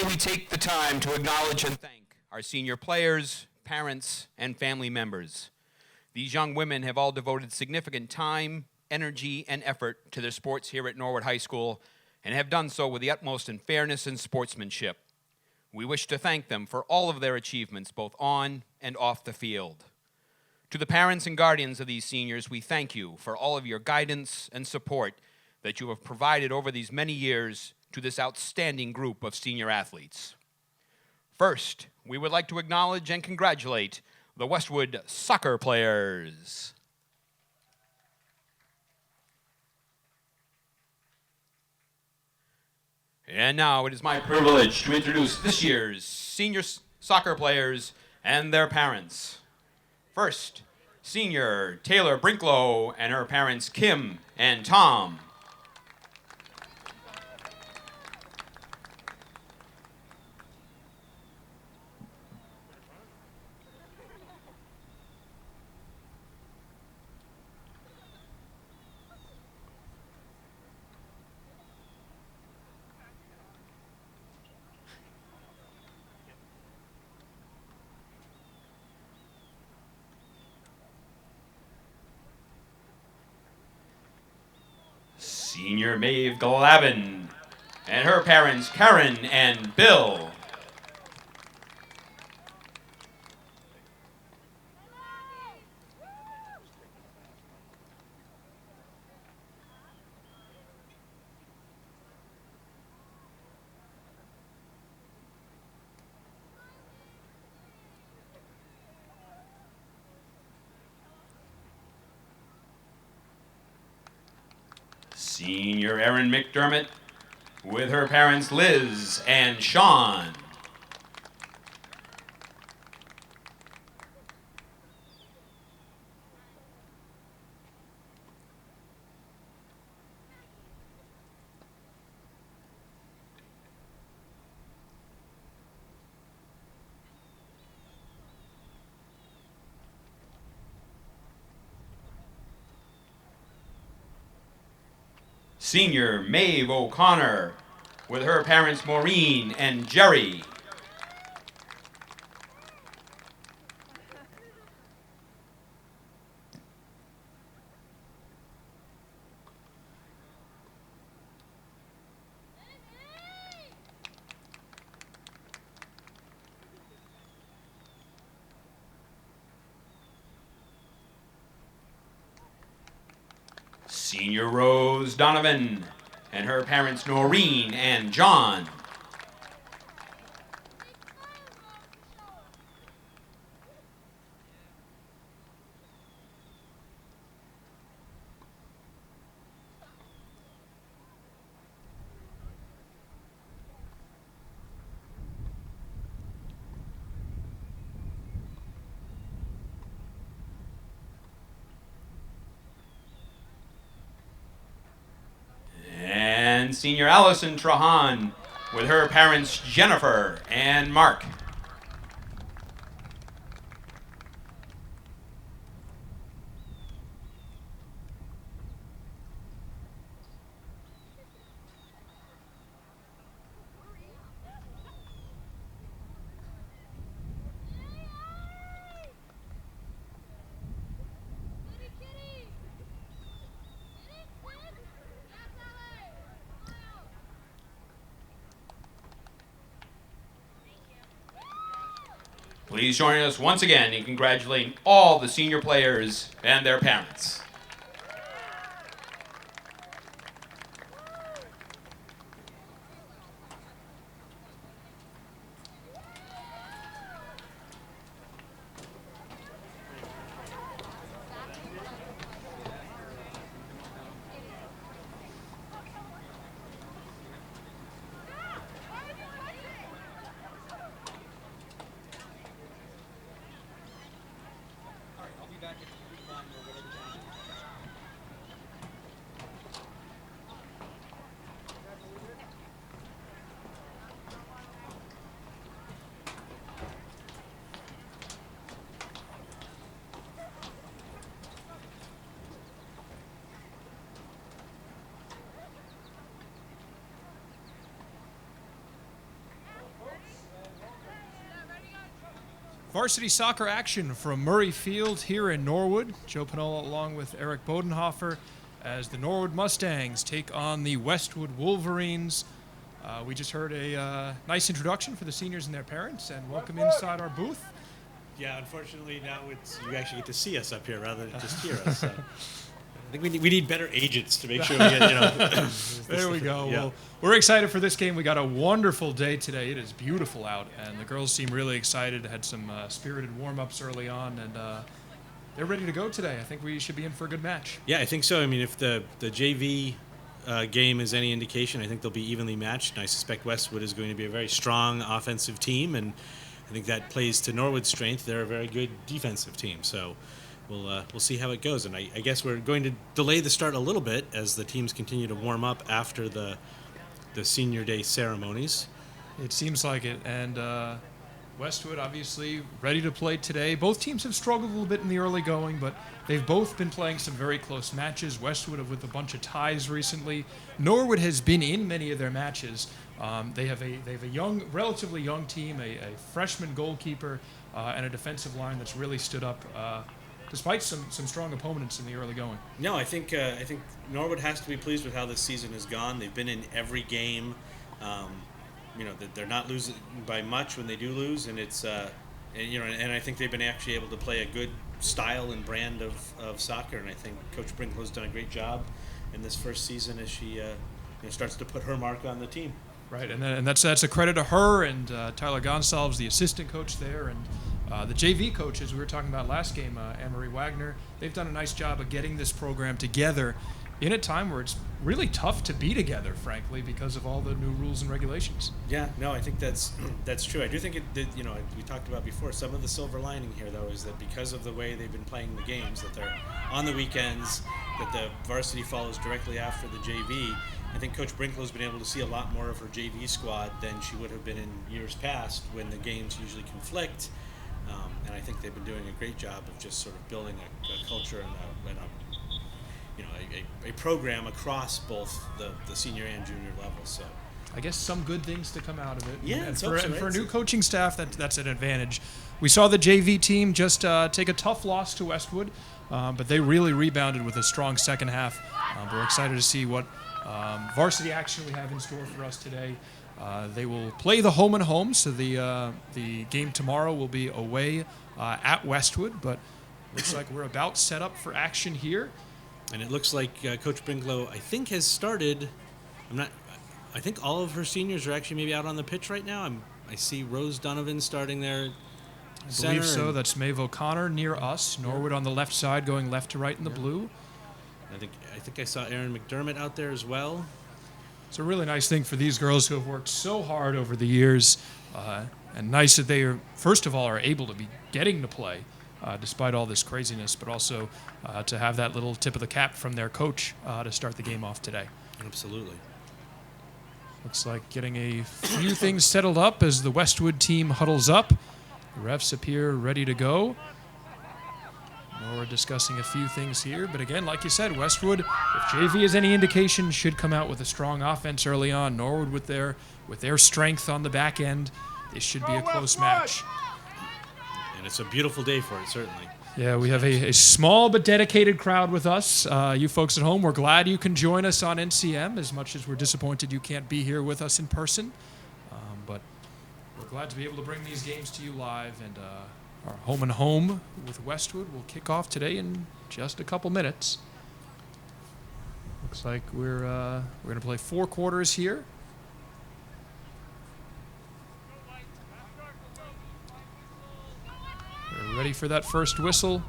may we take the time to acknowledge and thank our senior players, parents, and family members. These young women have all devoted significant time, energy, and effort to their sports here at Norwood High School and have done so with the utmost in fairness and sportsmanship. We wish to thank them for all of their achievements, both on and off the field. To the parents and guardians of these seniors, we thank you for all of your guidance and support that you have provided over these many years to this outstanding group of senior athletes. First, we would like to acknowledge and congratulate the Westwood soccer players. And now it is my privilege to introduce this year's senior soccer players and their parents. First, senior Taylor Brinklow and her parents Kim and Tom. Senior Maeve Glavin and her parents Karen and Bill. Senior Erin McDermott with her parents Liz and Sean. Senior Maeve O'Connor with her parents Maureen and Jerry. Senior Rose Donovan and her parents Noreen and John. And Senior Allison Trahan with her parents Jennifer and Mark. Please join us once again in congratulating all the senior players and their parents. Varsity soccer action from Murray Field here in Norwood. Joe Panola along with Eric Bodenhofer as the Norwood Mustangs take on the Westwood Wolverines. We just heard a nice introduction for the seniors and their parents, and welcome inside our booth. Yeah, unfortunately now you actually get to see us up here rather than just hear us. So. I think we need better agents to make sure we get, There we go. Yeah. Well, we're excited for this game. We got a wonderful day today. It is beautiful out, and the girls seem really excited. Had some spirited warm-ups early on, and they're ready to go today. I think we should be in for a good match. Yeah, I think so. I mean, if the JV game is any indication, I think they'll be evenly matched, and I suspect Westwood is going to be a very strong offensive team, and I think that plays to Norwood's strength. They're a very good defensive team, so we'll see how it goes. And I guess we're going to delay the start a little bit as the teams continue to warm up after the senior day ceremonies. It seems like it, and Westwood obviously ready to play today. Both teams have struggled a little bit in the early going, but they've both been playing some very close matches. Westwood with a bunch of ties recently. Norwood has been in many of their matches. They have a relatively young team, a freshman goalkeeper, and a defensive line that's really stood up despite some strong opponents in the early going. No, I think Norwood has to be pleased with how this season has gone. They've been in every game. They're not losing by much when they do lose, and it's and I think they've been actually able to play a good style and brand of soccer. And I think Coach Brinklow has done a great job in this first season as she starts to put her mark on the team. Right, and that's a credit to her and Tyler Gonsalves, the assistant coach there, and the JV coaches we were talking about last game, Anne-Marie Wagner. They've done a nice job of getting this program together in a time where it's really tough to be together, frankly, because of all the new rules and regulations. Yeah, no, I think that's true. I do think we talked about before, some of the silver lining here, though, is that because of the way they've been playing the games, that they're on the weekends, that the varsity follows directly after the JV, I think Coach Brinklow's been able to see a lot more of her JV squad than she would have been in years past when the games usually conflict. And I think they've been doing a great job of just sort of building a culture and a program across both the senior and junior levels. So I guess some good things to come out of it. Yeah, and for a new coaching staff, that's an advantage. We saw the JV team just take a tough loss to Westwood, but they really rebounded with a strong second half. We're excited to see what varsity action we have in store for us today. They will play the home and home, so the game tomorrow will be away at Westwood, but looks like we're about set up for action here. And it looks like Coach Brinklow, I think, has started. I think all of her seniors are actually maybe out on the pitch right now. I see Rose Donovan starting there. I believe so. That's Ava Connorton near us. Norwood on the left side, going left to right in the blue. I think I saw Erin McDermott out there as well. It's a really nice thing for these girls who have worked so hard over the years, and nice that they first of all are able to be getting to play despite all this craziness, but also to have that little tip of the cap from their coach to start the game off today. Absolutely. Looks like getting a few things settled up as the Westwood team huddles up. The refs appear ready to go. We're discussing a few things here, but again, like you said, Westwood, if JV is any indication, should come out with a strong offense early on. Norwood with their strength on the back end, this should be a close match. And it's a beautiful day for it, certainly. Yeah, we have a small but dedicated crowd with us. You folks at home, we're glad you can join us on NCM, as much as we're disappointed you can't be here with us in person. But we're glad to be able to bring these games to you live, and our home and home with Westwood will kick off today in just a couple minutes. Looks like we're going to play 4 quarters here. We're ready for that first whistle.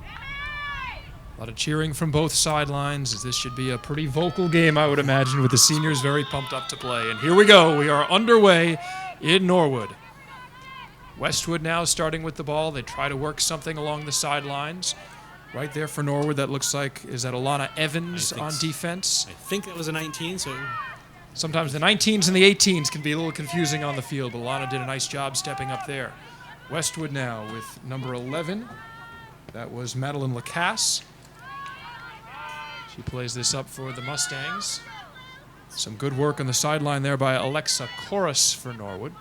A lot of cheering from both sidelines, as this should be a pretty vocal game, I would imagine, with the seniors very pumped up to play. And here we go. We are underway in Norwood. Westwood now starting with the ball. They try to work something along the sidelines. Right there for Norwood, that looks like, is that Alana Evans on defense? I think that was a 19, so... Sometimes the 19s and the 18s can be a little confusing on the field, but Alana did a nice job stepping up there. Westwood now with number 11. That was Madeline Lacasse. She plays this up for the Mustangs. Some good work on the sideline there by Alexa Corus for Norwood.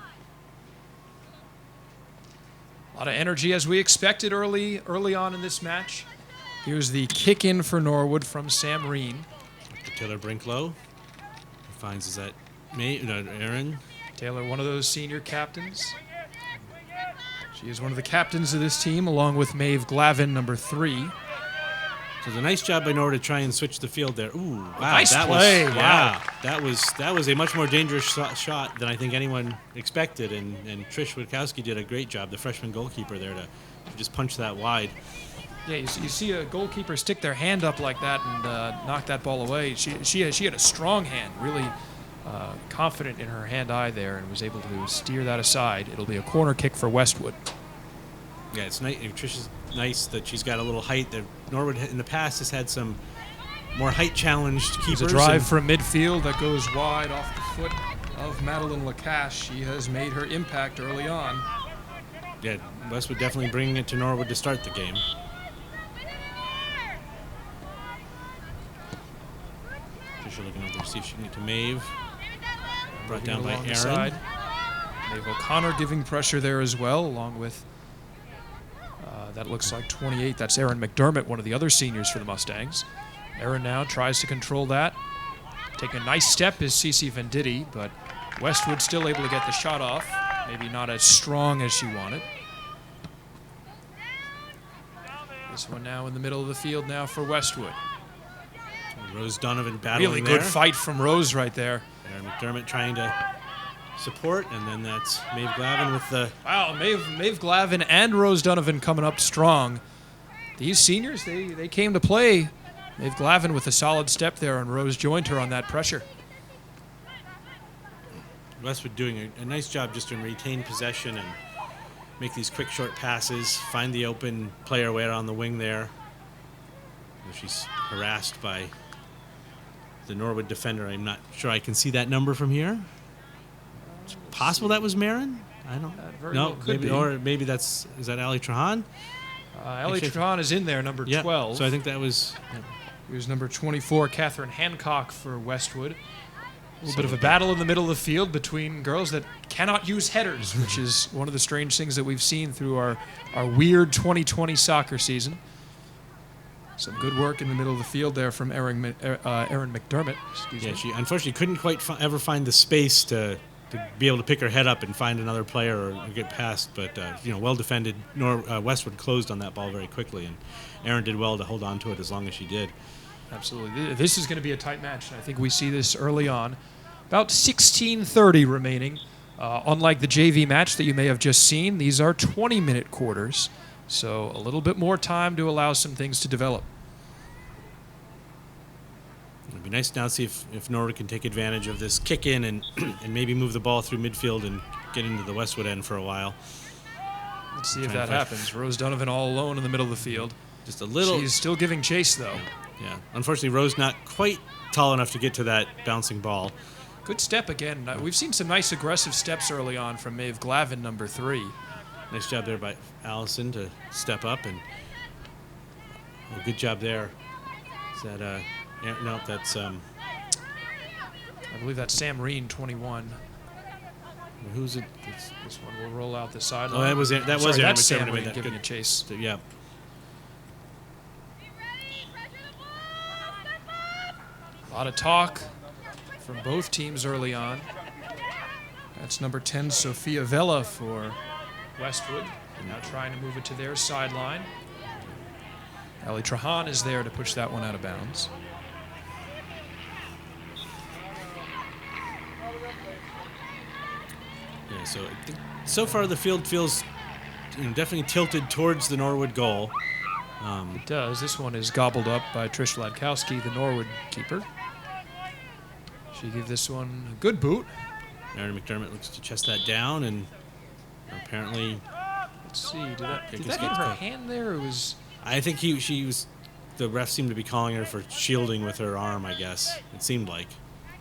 A lot of energy as we expected early on in this match. Here's the kick in for Norwood from Sam Reen. Taylor Brinklow finds is that Aaron. Taylor, one of those senior captains. She is one of the captains of this team, along with Maeve Glavin, number 3. So it's a nice job by Norwood to try and switch the field there. Ooh, wow, nice that play! Was, Wow, that was a much more dangerous shot than I think anyone expected, and Trish Witkowski did a great job, the freshman goalkeeper there, to just punch that wide. Yeah, you see a goalkeeper stick their hand up like that and knock that ball away. She had a strong hand, really confident in her hand-eye there, and was able to steer that aside. It'll be a corner kick for Westwood. Yeah, it's nice. Trish's nice that she's got a little height. Norwood in the past has had some more height-challenged keepers. There's a drive from midfield that goes wide off the foot of Madeline Lacache. She has made her impact early on. Yeah, Westwood definitely bringing it to Norwood to start the game. Trisha looking over to see if she can get to Maeve. Brought down by Aaron. Maeve O'Connor giving pressure there as well, along with that looks like 28. That's Erin McDermott, one of the other seniors for the Mustangs. Erin now tries to control that. Taking a nice step is Cece Venditti, but Westwood still able to get the shot off. Maybe not as strong as she wanted. This one now in the middle of the field now for Westwood. Rose Donovan battling really there. Good fight from Rose right there. Erin McDermott trying to support, and then that's Maeve Glavin with the... Wow, Maeve Glavin and Rose Donovan coming up strong. These seniors, they came to play. Maeve Glavin with a solid step there, and Rose joined her on that pressure. Westwood doing a nice job just to retain possession and make these quick, short passes, find the open player way on the wing there. She's harassed by the Norwood defender. I'm not sure I can see that number from here. It's possible that was Marin? I don't know. No, maybe, or maybe is that Ali Trahan? Ali Trahan is in there, number 12. So I think that was... Here's number 24, Catherine Hancock for Westwood. A little bit of a battle in the middle of the field between girls that cannot use headers, which is one of the strange things that we've seen through our weird 2020 soccer season. Some good work in the middle of the field there from Erin McDermott. Yeah, she unfortunately couldn't quite ever find the space to be able to pick her head up and find another player or get past. But, well defended. Westwood closed on that ball very quickly, and Erin did well to hold on to it as long as she did. Absolutely. This is going to be a tight match, and I think we see this early on. About 16:30 remaining. Unlike the JV match that you may have just seen, these are 20-minute quarters. So a little bit more time to allow some things to develop. It'd be nice now to see if Norwood can take advantage of this kick in and maybe move the ball through midfield and get into the Westwood end for a while. Let's see if that happens. Rose Donovan all alone in the middle of the field. Just a little. She's still giving chase, though. Yeah. Unfortunately, Rose not quite tall enough to get to that bouncing ball. Good step again. We've seen some nice aggressive steps early on from Maeve Glavin, number 3. Nice job there by Allison to step up, and good job there. Is that no? That's I believe that's Sam Reen, 21. Who's it? This one will roll out the sideline. Oh, that was that's Sam Reen giving a chase. Yeah. A lot of talk from both teams early on. That's number 10, Sophia Vela for Westwood. Now trying to move it to their sideline. Ali Trahan is there to push that one out of bounds. Yeah, so I think so far the field feels definitely tilted towards the Norwood goal. It does. This one is gobbled up by Trish Ladkowski, the Norwood keeper. She gave this one a good boot. Erin McDermott looks to chest that down, and apparently... Let's see, did that hit her hand there? Or was... I think she was... The ref seemed to be calling her for shielding with her arm, I guess. It seemed like.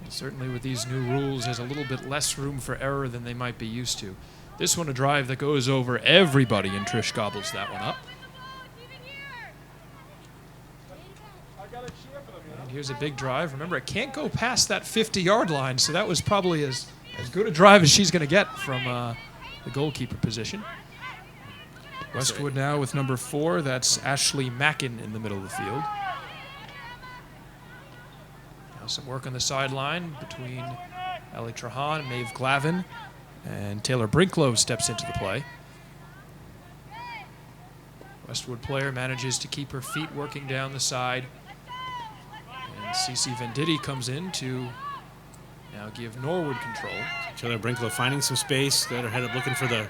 And certainly with these new rules, there's a little bit less room for error than they might be used to. This one a drive that goes over everybody, and Trish gobbles that one up. And here's a big drive. Remember, it can't go past that 50-yard line, so that was probably as good a drive as she's going to get from the goalkeeper position. Westwood now with number 4. That's Ashley Mackin in the middle of the field. Now some work on the sideline between Ellie Trahan and Maeve Glavin. And Taylor Brinklow steps into the play. Westwood player manages to keep her feet working down the side. And Cece Venditti comes in to now give Norwood control. Taylor Brinklow finding some space. Got her head up looking for the...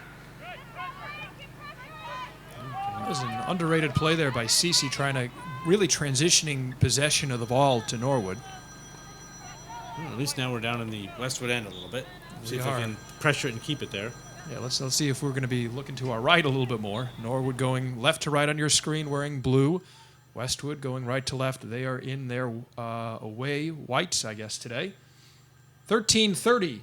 That was an underrated play there by Cece, trying to really transitioning possession of the ball to Norwood. Well, at least now we're down in the Westwood end a little bit. See if We I are. can pressure it and keep it there. Yeah, let's see if we're going to be looking to our right a little bit more. Norwood going left to right on your screen wearing blue. Westwood going right to left. They are in their away whites, I guess, today. 13:30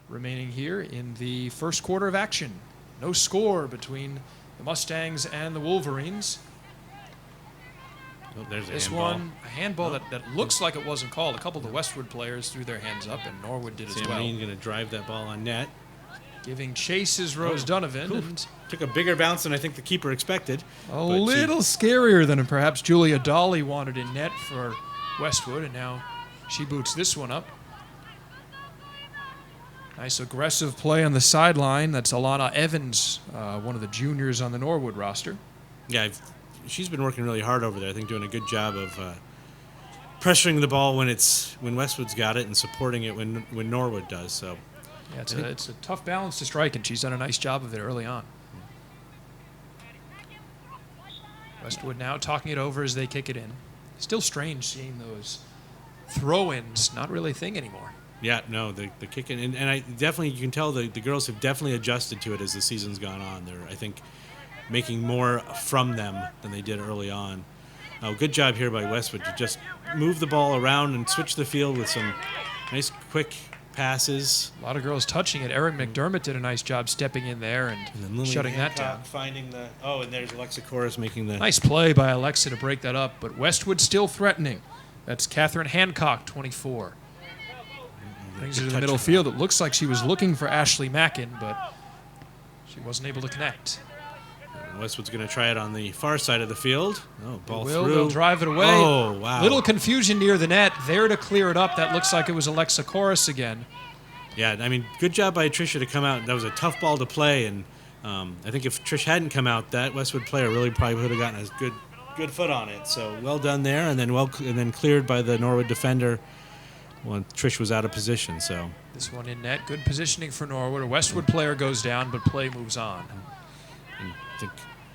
remaining here in the first quarter of action. No score between the Mustangs and the Wolverines. Oh, there's a This handball. one, a handball that looks like it wasn't called. A couple of the Westwood players threw their hands up, and Norwood did as Sam well. Lean going to drive that ball on net. Giving chase is Rose Donovan. And Took a bigger bounce than I think the keeper expected. a but she- little scarier than perhaps Julia Dolly wanted in net for Westwood, and now she boots this one up. Nice aggressive play on the sideline. That's Alana Evans, one of the juniors on the Norwood roster. Yeah, she's been working really hard over there. I think doing a good job of pressuring the ball when Westwood's got it and supporting it when Norwood does. So Yeah, it's a tough balance to strike, and she's done a nice job of it early on. Westwood now talking it over as they kick it in. Still strange seeing those throw-ins, not really a thing anymore. yeah, no, the kicking and I definitely you can tell the girls have definitely adjusted to it as the season's gone on. They're I think making more from them than they did early on. Good job here by Westwood to just move the ball around and switch the field with some nice quick passes. A lot of girls touching it. Erin McDermott did a nice job stepping in there and then Lily shutting that down. Hancock finding the and there's Alexa Corus making the Nice play by Alexa to break that up, but Westwood still threatening. That's Catherine Hancock, 24. Brings it to the touch middle on field. It looks like she was looking for Ashley Mackin, but she wasn't able to connect. Westwood's going to try it on the far side of the field. Oh, ball They'll through. drive it away. Oh, wow. Little confusion near the net. There to clear it up. That looks like it was Alexa Corus again. Yeah, I mean, good job by Tricia to come out. That was a tough ball to play, and I think if Trish hadn't come out, that Westwood player really probably would have gotten a good foot on it. So well done there, and then cleared by the Norwood defender when Trish was out of position. So This one in net. Good positioning for Norwood. A Westwood player goes down, but play moves on. and I think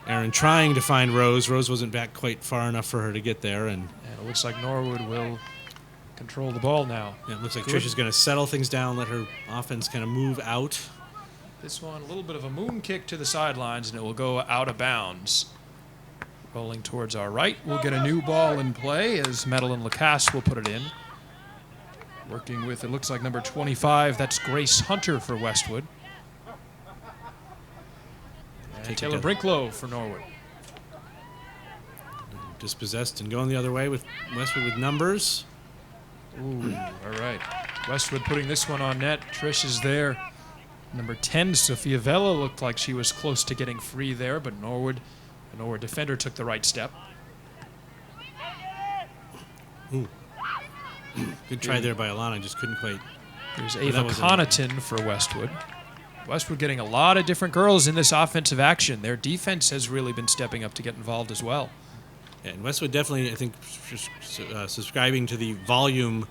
Aaron trying to find Rose. Rose wasn't back quite far enough for her to get there, and And it looks like Norwood will control the ball now. it looks like Good. Trish is going to settle things down, let her offense kind of move out. This one, a little bit of a moon kick to the sidelines, and it will go out of bounds. Rolling towards our right, we'll get a new ball in play as Madeline Lacasse will put it in. Working with, it looks like number 25, that's Grace Hunter for Westwood. And Take it Taylor to- Brinklow for Norwood. Dispossessed and going the other way with Westwood with numbers. Ooh, all right. Westwood putting this one on net. Trish is there. Number 10, Sophia Vella, looked like she was close to getting free there, but the Norwood defender took the right step. Good try there by Alana, just couldn't quite. There's that Ava was Connorton for Westwood. Westwood getting a lot of different girls in this offensive action. Their defense has really been stepping up to get involved as well. Yeah, and Westwood definitely, I think, subscribing to the volume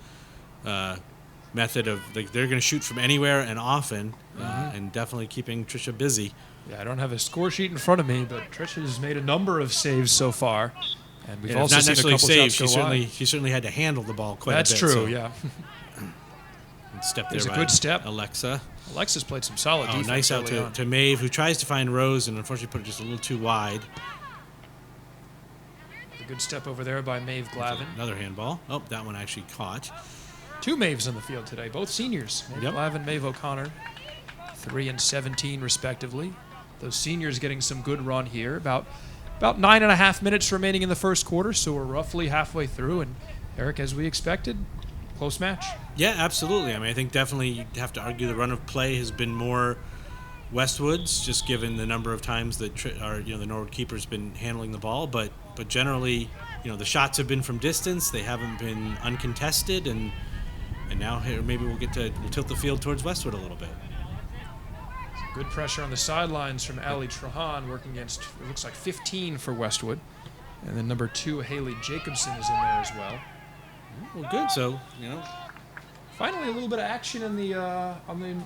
method of they're going to shoot from anywhere and often, and definitely keeping Tricia busy. Yeah, I don't have a score sheet in front of me, but Trisha's made a number of saves so far. And we've And also not seen a necessarily couple saves. shots go wide. She certainly had to handle the ball quite That's a bit. true, so yeah. Step there There's a by good step. Alexa. Alexa's played some solid defense Nice out early on. to Maeve, who tries to find Rose and unfortunately put it just a little too wide. A good step over there by Maeve Glavin. Another handball. Oh, that one actually caught. Two Maves on the field today, both seniors. Maeve Yep. Glavin, Maeve O'Connor, 3 and 17 respectively. Those seniors getting some good run here. About 9.5 minutes remaining in the first quarter, so we're roughly halfway through. And Eric, as we expected, close match. Yeah, absolutely. I mean, I think definitely you'd have to argue the run of play has been more Westwood's, just given the number of times that the Norwood keeper's been handling the ball, but generally, the shots have been from distance. They haven't been uncontested, and now here maybe we'll tilt the field towards Westwood a little bit. Good pressure on the sidelines from Ali Trahan, working against, it looks like 15 for Westwood. And then number 2, Haley Jacobson, is in there as well. Well, good. So, Finally, a little bit of action on the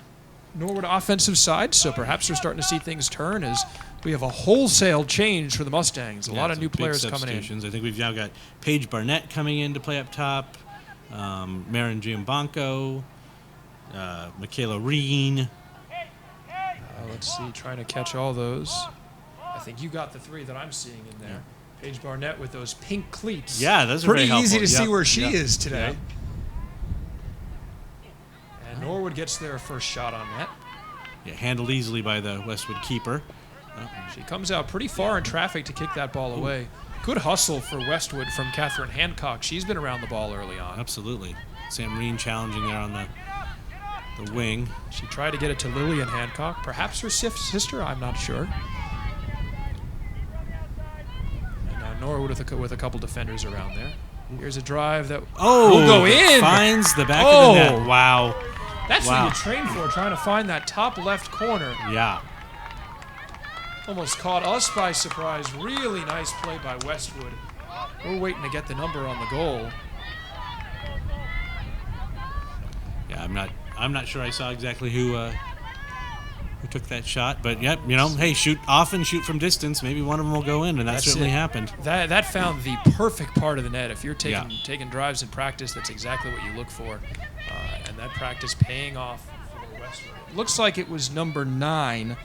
Norwood offensive side, so perhaps we're starting to see things turn as we have a wholesale change for the Mustangs. A lot of new players coming in. I think we've now got Paige Barnett coming in to play up top, Marin Giambanco, Michaela Reen. Let's see, trying to catch all those. I think you got the 3 that I'm seeing in there. Paige Barnett with those pink cleats. Yeah, those are pretty very easy helpful. to see where she is today. Yep. And Norwood gets their first shot on net. Yeah, handled easily by the Westwood keeper. She comes out pretty far in traffic to kick that ball away. Good hustle for Westwood from Catherine Hancock. She's been around the ball early on. Absolutely. Sam Reen challenging there on the wing. She tried to get it to Lillian Hancock, perhaps her sister, I'm not sure. And now Norwood with a couple defenders around there. Here's a drive that will go in. Finds the back of the net. Wow. That's what you train for, trying to find that top left corner. Yeah. Almost caught us by surprise. Really nice play by Westwood. We're waiting to get the number on the goal. Yeah, I'm not sure I saw exactly who took that shot, but yep, hey, shoot often, shoot from distance. Maybe one of them will go in, and that certainly happened. That found the perfect part of the net. If you're taking drives in practice, that's exactly what you look for, and that practice paying off for Westwood. Looks like it was number 9,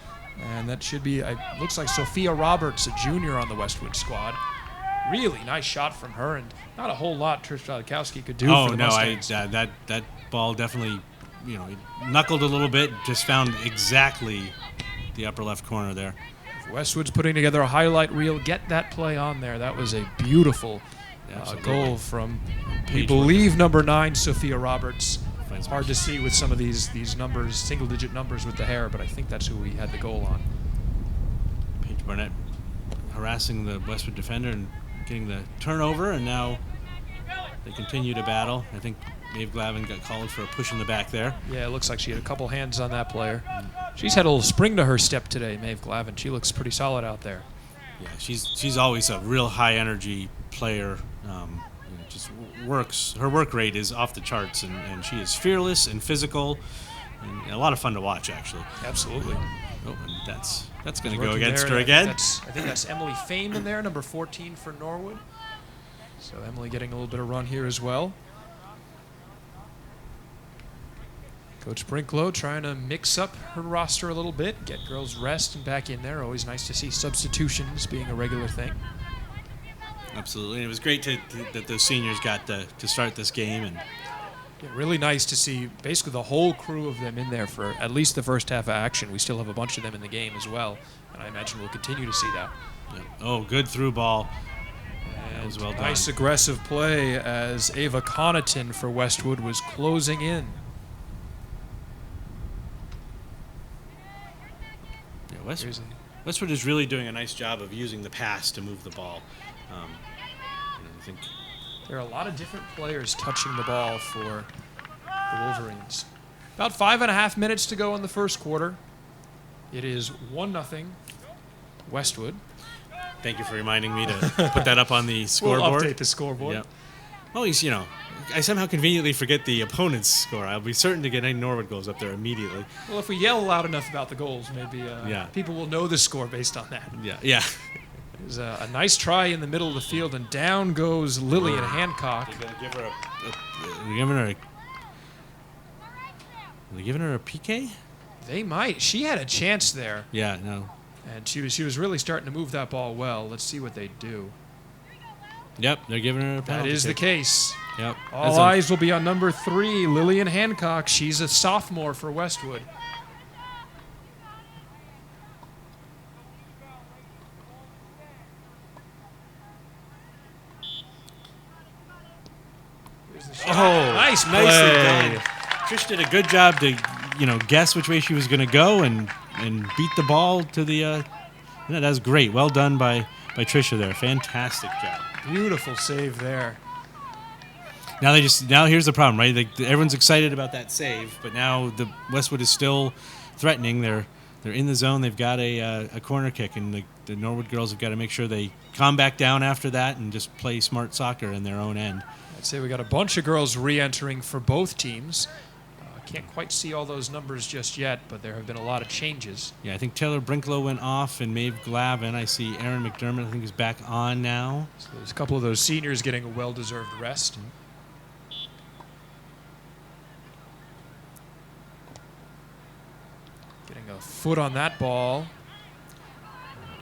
and that should be. Looks like Sophia Roberts, a junior on the Westwood squad. Really nice shot from her, and not a whole lot Trish Valitkowski could do for the Mustangs. That ball definitely, knuckled a little bit, just found exactly the upper left corner there. Westwood's putting together a highlight reel. Get that play on there. That was a beautiful goal from, we believe, number 9, Sophia Roberts. It's hard to see with some of these numbers, single-digit numbers with the hair, but I think that's who we had the goal on. Paige Barnett harassing the Westwood defender and getting the turnover, and now they continue to battle. I think Maeve Glavin got called for a push in the back there. Yeah, it looks like she had a couple hands on that player. She's had a little spring to her step today, Maeve Glavin. She looks pretty solid out there. Yeah, she's always a real high-energy player. Just works. Her work rate is off the charts, and she is fearless and physical, and a lot of fun to watch, actually. Absolutely. Oh, and that's going to go against her again. I think that's Emily Fame in there, number 14 for Norwood. So Emily getting a little bit of run here as well. Coach Brinklow trying to mix up her roster a little bit, get girls rest and back in there. Always nice to see substitutions being a regular thing. Absolutely. And it was great that those seniors got to start this game. And yeah, really nice to see basically the whole crew of them in there for at least the first half of action. We still have a bunch of them in the game as well, and I imagine we'll continue to see that. Yeah. Oh, good through ball. And that was well done. Nice aggressive play as Ava Connorton for Westwood was closing in. Yeah, Westwood is really doing a nice job of using the pass to move the ball. I think there are a lot of different players touching the ball for the Wolverines. About 5.5 minutes to go in the first quarter. It is 1-0 Westwood. Thank you for reminding me to put that up on the scoreboard. We'll update the scoreboard. Yep. Always, I somehow conveniently forget the opponent's score. I'll be certain to get any Norwood goals up there immediately. Well, if we yell loud enough about the goals, maybe people will know the score based on that. Yeah. There's a nice try in the middle of the field, and down goes Lillian Hancock. They're going to give her Are they giving her a PK? They might. She had a chance there. Yeah, no. And she was really starting to move that ball well. Let's see what they do. Yep, they're giving her a penalty. That is the case. Yep. All eyes will be on number 3, Lillian Hancock. She's a sophomore for Westwood. Nice play. Nicely done. Trish did a good job to, guess which way she was going to go, and and beat the ball to the. That was great. Well done by Tricia there. Fantastic job. Beautiful save there. Now here's the problem, right? Everyone's excited about that save, but now the Westwood is still threatening. They're in the zone. They've got a corner kick, and the Norwood girls have got to make sure they calm back down after that and just play smart soccer in their own end. I'd say we got a bunch of girls re-entering for both teams. Can't quite see all those numbers just yet, but there have been a lot of changes. Yeah, I think Taylor Brinklow went off and Maeve Glavin. I see Erin McDermott, I think, is back on now. So there's a couple of those seniors getting a well-deserved rest. Getting a foot on that ball.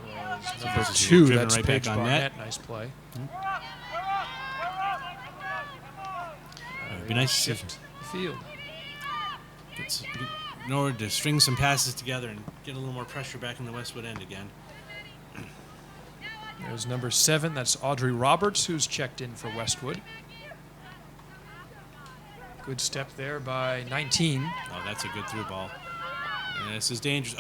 It was number 2. That's right Paige back on Barnett. net. Nice play. It'd be nice to shift the field. In order to string some passes together and get a little more pressure back in the Westwood end again. There's number 7. That's Audrey Roberts, who's checked in for Westwood. Good step there by 19. Oh, that's a good through ball. And this is dangerous.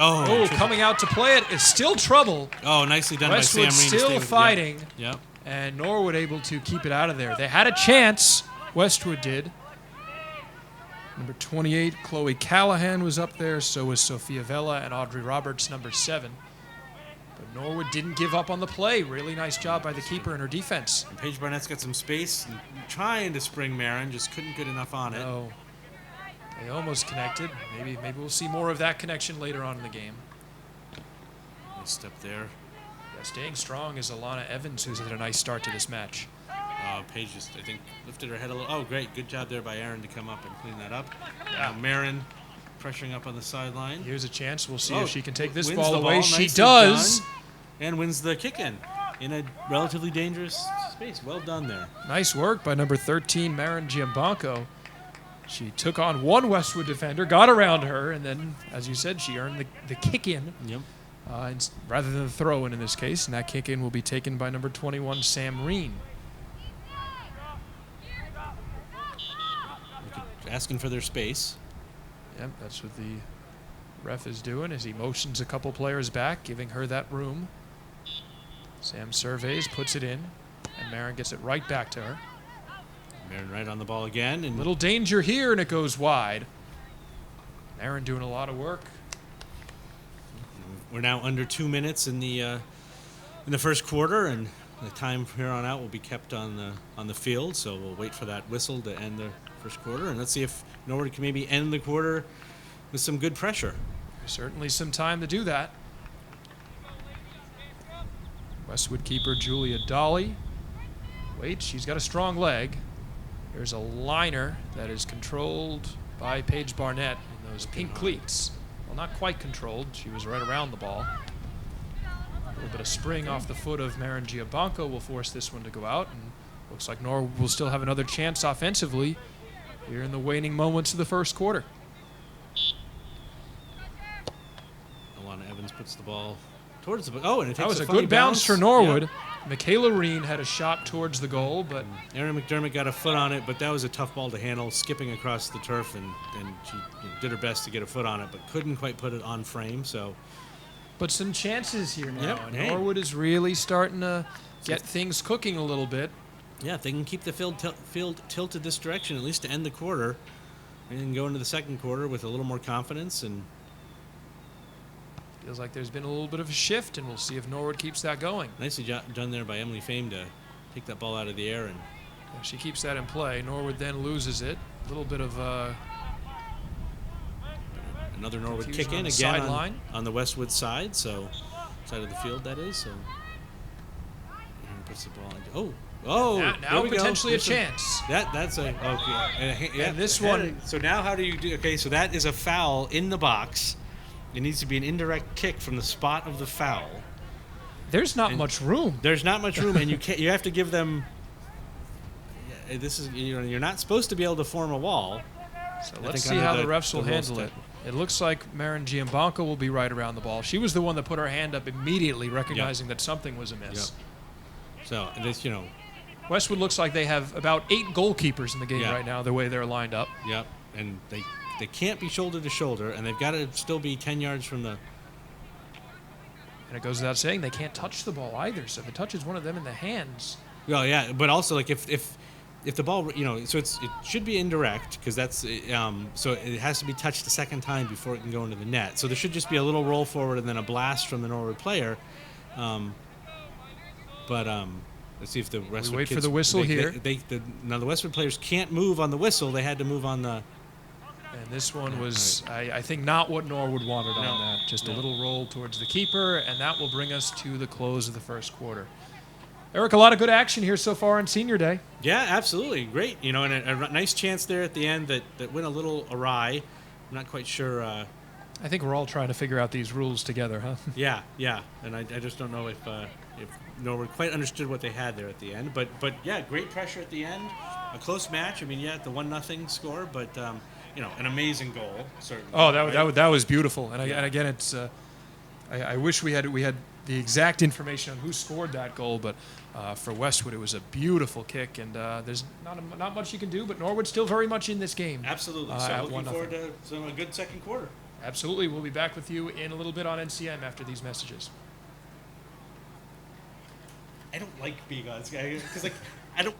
Coming out to play it is still trouble. Oh, nicely done Westwood by Sam Reen. still fighting. Yep. And Norwood able to keep it out of there. They had a chance. Westwood did. Number 28, Chloe Callahan was up there. So was Sophia Vela and Audrey Roberts, number 7. But Norwood didn't give up on the play. Really nice job by the keeper and her defense. And Paige Barnett's got some space and trying to spring Marin, just couldn't get enough on it. No. They almost connected. Maybe we'll see more of that connection later on in the game. Nice step there. Yeah, staying strong is Alana Evans, who's had a nice start to this match. Paige just, I think, lifted her head a little. Oh, great. Good job there by Erin to come up and clean that up. Yeah. Marin pressuring up on the sideline. Here's a chance. We'll see if she can take this Wins ball the away. She Nicely does. done. And wins the kick in a relatively dangerous space. Well done there. Nice work by number 13, Marin Giambanco. She took on one Westwood defender, got around her, and then, as you said, she earned the kick in. Yep. Rather than the throw in this case. And that kick in will be taken by number 21, Sam Reen. Asking for their space. Yep, that's what the ref is doing as he motions a couple players back, giving her that room. Sam surveys, puts it in, and Marin gets it right back to her. Marin right on the ball again. And Little danger here, and it goes wide. Marin doing a lot of work. we're now under 2 minutes in the first quarter, and the time from here on out will be kept on the field. So we'll wait for that whistle to end the first quarter, and let's see if Norwood can maybe end the quarter with some good pressure. There's certainly some time to do that. Westwood keeper Julia Dolly. Wait, she's got a strong leg. There's a liner that is controlled by Paige Barnett in those pink cleats. Well, not quite controlled. She was right around the ball. A little bit of spring off the foot of Marin Giambanco will force this one to go out, and looks like Norwood will still have another chance offensively here in the waning moments of the first quarter. Alana Evans puts the ball towards the and it takes That was a funny good bounce for Norwood. Yep. Michaela Reen had a shot towards the goal, but Erin McDermott got a foot on it, but that was a tough ball to handle, skipping across the turf, and she did her best to get a foot on it, but couldn't quite put it on frame. So, but some chances here now. Yep. And Hey. Norwood is really starting to get things cooking a little bit. yeah, if they can keep the field tilted this direction, at least to end the quarter, and then go into the second quarter with a little more confidence. And Feels like there's been a little bit of a shift, and we'll see if Norwood keeps that going. nicely done there by Emily Fame to take that ball out of the air. And If she keeps that in play, Norwood then loses it. A little bit of another Norwood Confusion kick in on the again sideline. on the Westwood side, so side of the field that is. So Erin puts the ball into, now there we go. potentially a There's chance. That's a okay. And this one- So now how do you do? Okay, so that is a foul in the box. It needs to be an indirect kick from the spot of the foul. There's not much room. There's not much room, and you have to give them. This is you're not supposed to be able to form a wall. So I let's think see how under the refs will the rules handle it. that- It looks like Marin Giambanco will be right around the ball. She was the one that put her hand up immediately, recognizing that something was amiss. So this Westwood looks like they have about 8 goalkeepers in the game Yeah. right now, the way they're lined up. Yep, and they can't be shoulder to shoulder, and they've got to still be 10 yards from the And it goes without saying they can't touch the ball either. So if it touches one of them in the hands, Well, yeah, but also like if the ball, so it should be indirect because that's so it has to be touched the second time before it can go into the net. So there should just be a little roll forward and then a blast from the Norwood player. But let's see if the Westwood wait for kids, the whistle here. Now the Westwood players can't move on the whistle. They had to move on the. and this one was, I think, not what Norwood wanted on that. Just a little roll towards the keeper, and that will bring us to the close of the first quarter. Eric, a lot of good action here so far on Senior Day. Yeah, absolutely. Great. And a nice chance there at the end that went a little awry. I'm not quite sure. I think we're all trying to figure out these rules together, huh? Yeah. And I just don't know if Norwood quite understood what they had there at the end. But yeah, great pressure at the end. A close match. I mean, yeah, the 1-0 score, but an amazing goal, certainly. Oh, that was beautiful. And again, it's I wish we had the exact information on who scored that goal, but for Westwood, it was a beautiful kick, and there's not much you can do, but Norwood's still very much in this game. Absolutely. So looking forward to a good second quarter. Absolutely. We'll be back with you in a little bit on NCM after these messages. I don't like being on this guy because I don't.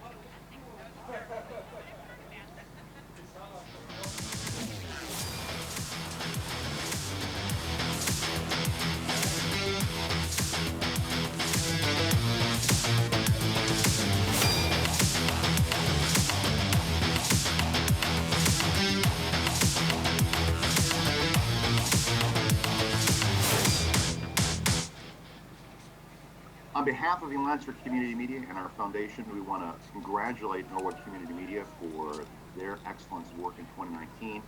On behalf of the Lansford Community Media and our foundation, we want to congratulate Norwood Community Media for their excellent work in 2019.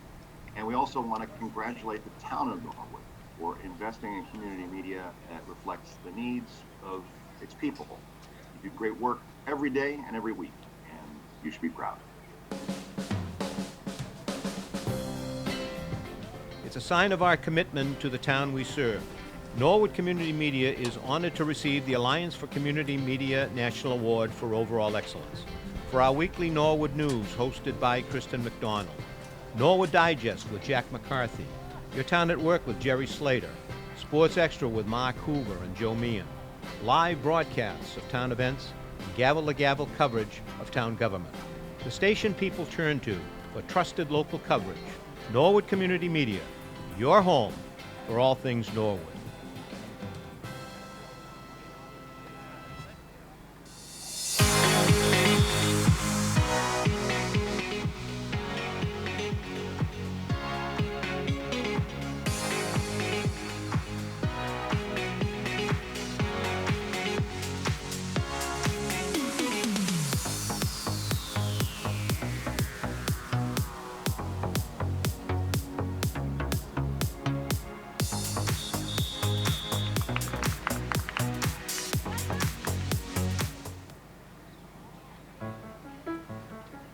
And we also want to congratulate the town of Norwood for investing in community media that reflects the needs of its people. You do great work every day and every week, and you should be proud. It's a sign of our commitment to the town we serve. Norwood Community Media is honored to receive the Alliance for Community Media National Award for Overall Excellence. For our weekly Norwood News, hosted by Kristen McDonald. Norwood Digest with Jack McCarthy. Your Town at Work with Jerry Slater. Sports Extra with Mark Hoover and Joe Meehan. Live broadcasts of town events. And gavel-to-gavel coverage of town government. The station people turn to for trusted local coverage. Norwood Community Media, your home for all things Norwood.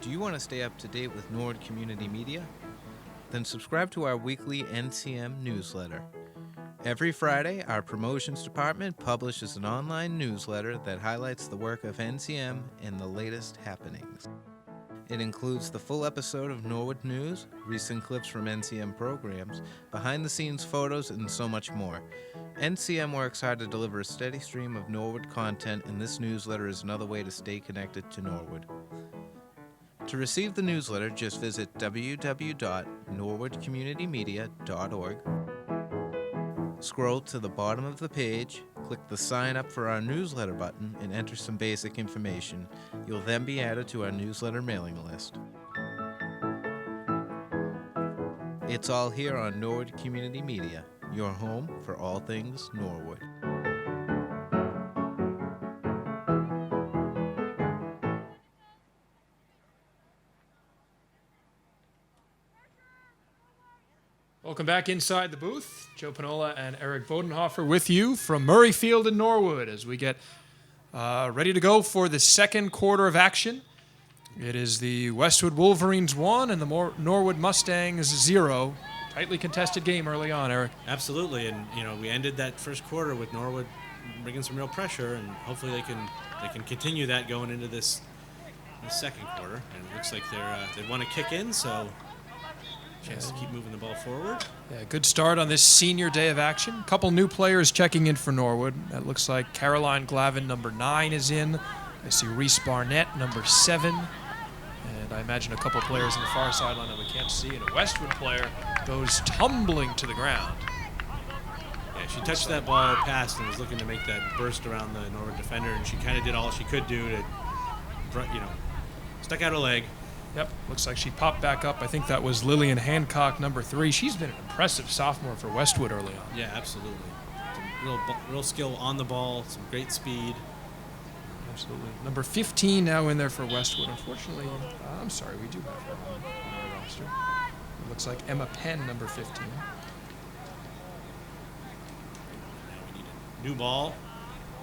Do you want to stay up to date with Norwood Community Media? Then subscribe to our weekly NCM newsletter. Every Friday, our promotions department publishes an online newsletter that highlights the work of NCM and the latest happenings. It includes the full episode of Norwood News, recent clips from NCM programs, behind-the-scenes photos, and so much more. NCM works hard to deliver a steady stream of Norwood content, and this newsletter is another way to stay connected to Norwood. To receive the newsletter, just visit www.norwoodcommunitymedia.org. Scroll to the bottom of the page, click the Sign Up for Our Newsletter button, and enter some basic information. You'll then be added to our newsletter mailing list. It's all here on Norwood Community Media, your home for all things Norwood. Welcome back inside the booth. Joe Panola and Eric Bodenhofer with you from Murrayfield and Norwood as we get ready to go for the second quarter of action. It is the Westwood Wolverines 1 and the Norwood Mustangs 0. Tightly contested game early on, Eric. Absolutely, and we ended that first quarter with Norwood bringing some real pressure, and hopefully they can continue that going into this second quarter. And it looks like they want to kick in, so Chance to keep moving the ball forward. Yeah, good start on this senior day of action. A couple new players checking in for Norwood. That looks like Caroline Glavin, number 9, is in. I see Reese Barnett, number 7. And I imagine a couple players on the far sideline that we can't see. And a Westwood player goes tumbling to the ground. Yeah, she touched that ball past and was looking to make that burst around the Norwood defender, and she kind of did all she could do to, stuck out her leg. Yep, looks like she popped back up. I think that was Lillian Hancock, number 3. She's been an impressive sophomore for Westwood early on. Yeah, absolutely. Some real skill on the ball, some great speed. Absolutely. Number 15 now in there for Westwood. Unfortunately, I'm sorry, we do have her on our roster. It looks like Emma Penn, number 15. Now we need a new ball.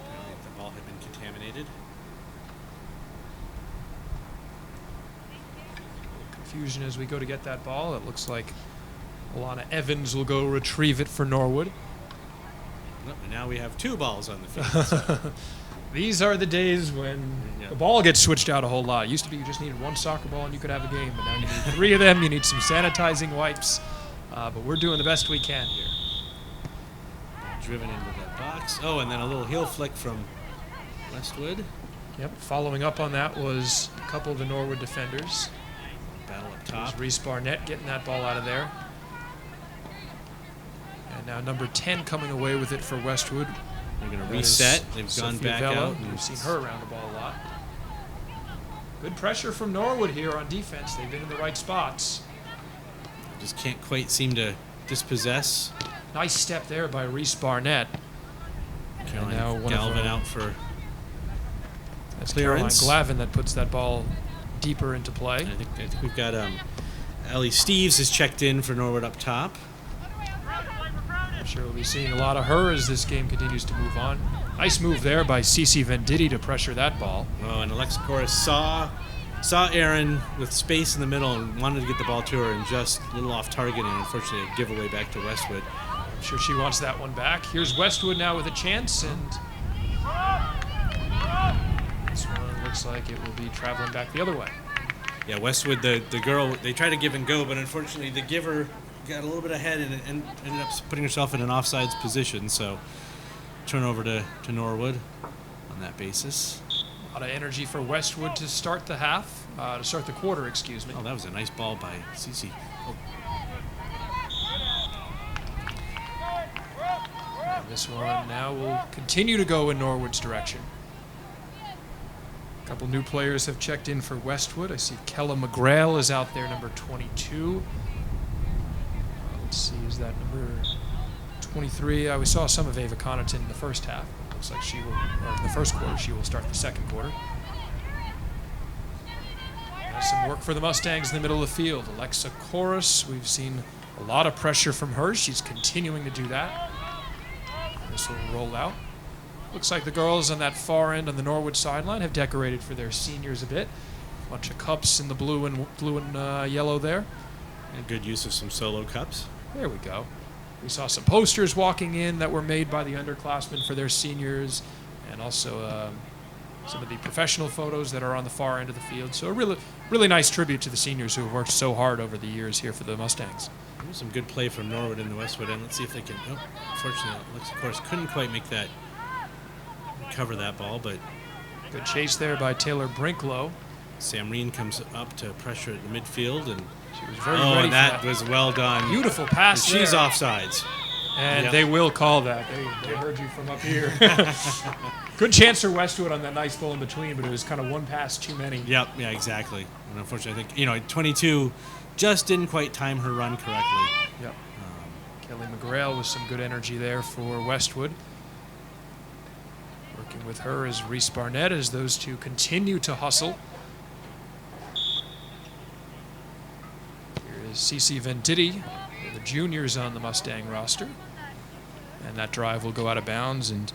Apparently the ball had been contaminated. Confusion as we go to get that ball. It looks like Alana Evans will go retrieve it for Norwood. And now we have 2 balls on the field. So. These are the days when the ball gets switched out a whole lot. It used to be you just needed 1 soccer ball and you could have a game, but now you need 3 of them. You need some sanitizing wipes. But we're doing the best we can here. Driven into that box. Oh, and then a little heel flick from Westwood. Yep. Following up on that was a couple of the Norwood defenders. Battle up top. Reese Barnett getting that ball out of there. And now number 10 coming away with it for Westwood. They're going to reset. They've Sophia gone back Vella. out. We've seen her around the ball a lot. Good pressure from Norwood here on defense. They've been in the right spots. Just can't quite seem to dispossess. Nice step there by Reese Barnett. Caroline now one Galvin of out for that's Caroline clearance. Glavin that puts that ball deeper into play. I think we've got Ellie Steves is checked in for Norwood up top. I'm sure we'll be seeing a lot of her as this game continues to move on. Nice move there by Cece Venditti to pressure that ball. Oh, and Alexa Corus saw Erin with space in the middle and wanted to get the ball to her and just a little off target, and unfortunately a giveaway back to Westwood. I'm sure she wants that one back. Here's Westwood now with a chance, and this one looks like it will be traveling back the other way. Yeah, Westwood, the girl, they tried to give and go, but unfortunately the giver got a little bit ahead and ended up putting herself in an offsides position. So turnover to Norwood on that basis. A lot of energy for Westwood to start the half, to start the quarter, excuse me. Oh, that was a nice ball by Cece. Oh. And this one now will continue to go in Norwood's direction. A couple new players have checked in for Westwood. I see Kella McGrail is out there, number 22. Let's see, is that number 23? We saw some of Ava Connorton in the first half. Looks like she will, or in the first quarter, she will start the second quarter. There's some work for the Mustangs in the middle of the field. Alexa Corus, we've seen a lot of pressure from her. She's continuing to do that. This will roll out. Looks like the girls on that far end on the Norwood sideline have decorated for their seniors a bit. A bunch of cups in the blue and yellow there. And good use of some solo cups. There we go. We saw some posters walking in that were made by the underclassmen for their seniors, and also some of the professional photos that are on the far end of the field. So a really nice tribute to the seniors who have worked so hard over the years here for the Mustangs. Some good play from Norwood in the Westwood end. Let's see if they can. Oh, unfortunately, Alexa Corus couldn't quite make that. Cover that ball, but good chase there by Taylor Brinklow. Sam Reen comes up to pressure at the midfield, and she was very ready and that was well done. Beautiful pass. And she's offsides, and they will call that. They heard you from up here. Good chance for Westwood on that nice goal in between, but it was kind of one pass too many. Yep, yeah, exactly. And unfortunately, I think 22 just didn't quite time her run correctly. Yep. Kelly McGrail with some good energy there for Westwood. Working with her is Reese Barnett as those two continue to hustle. Here is Cece Venditti, the juniors on the Mustang roster. And that drive will go out of bounds, and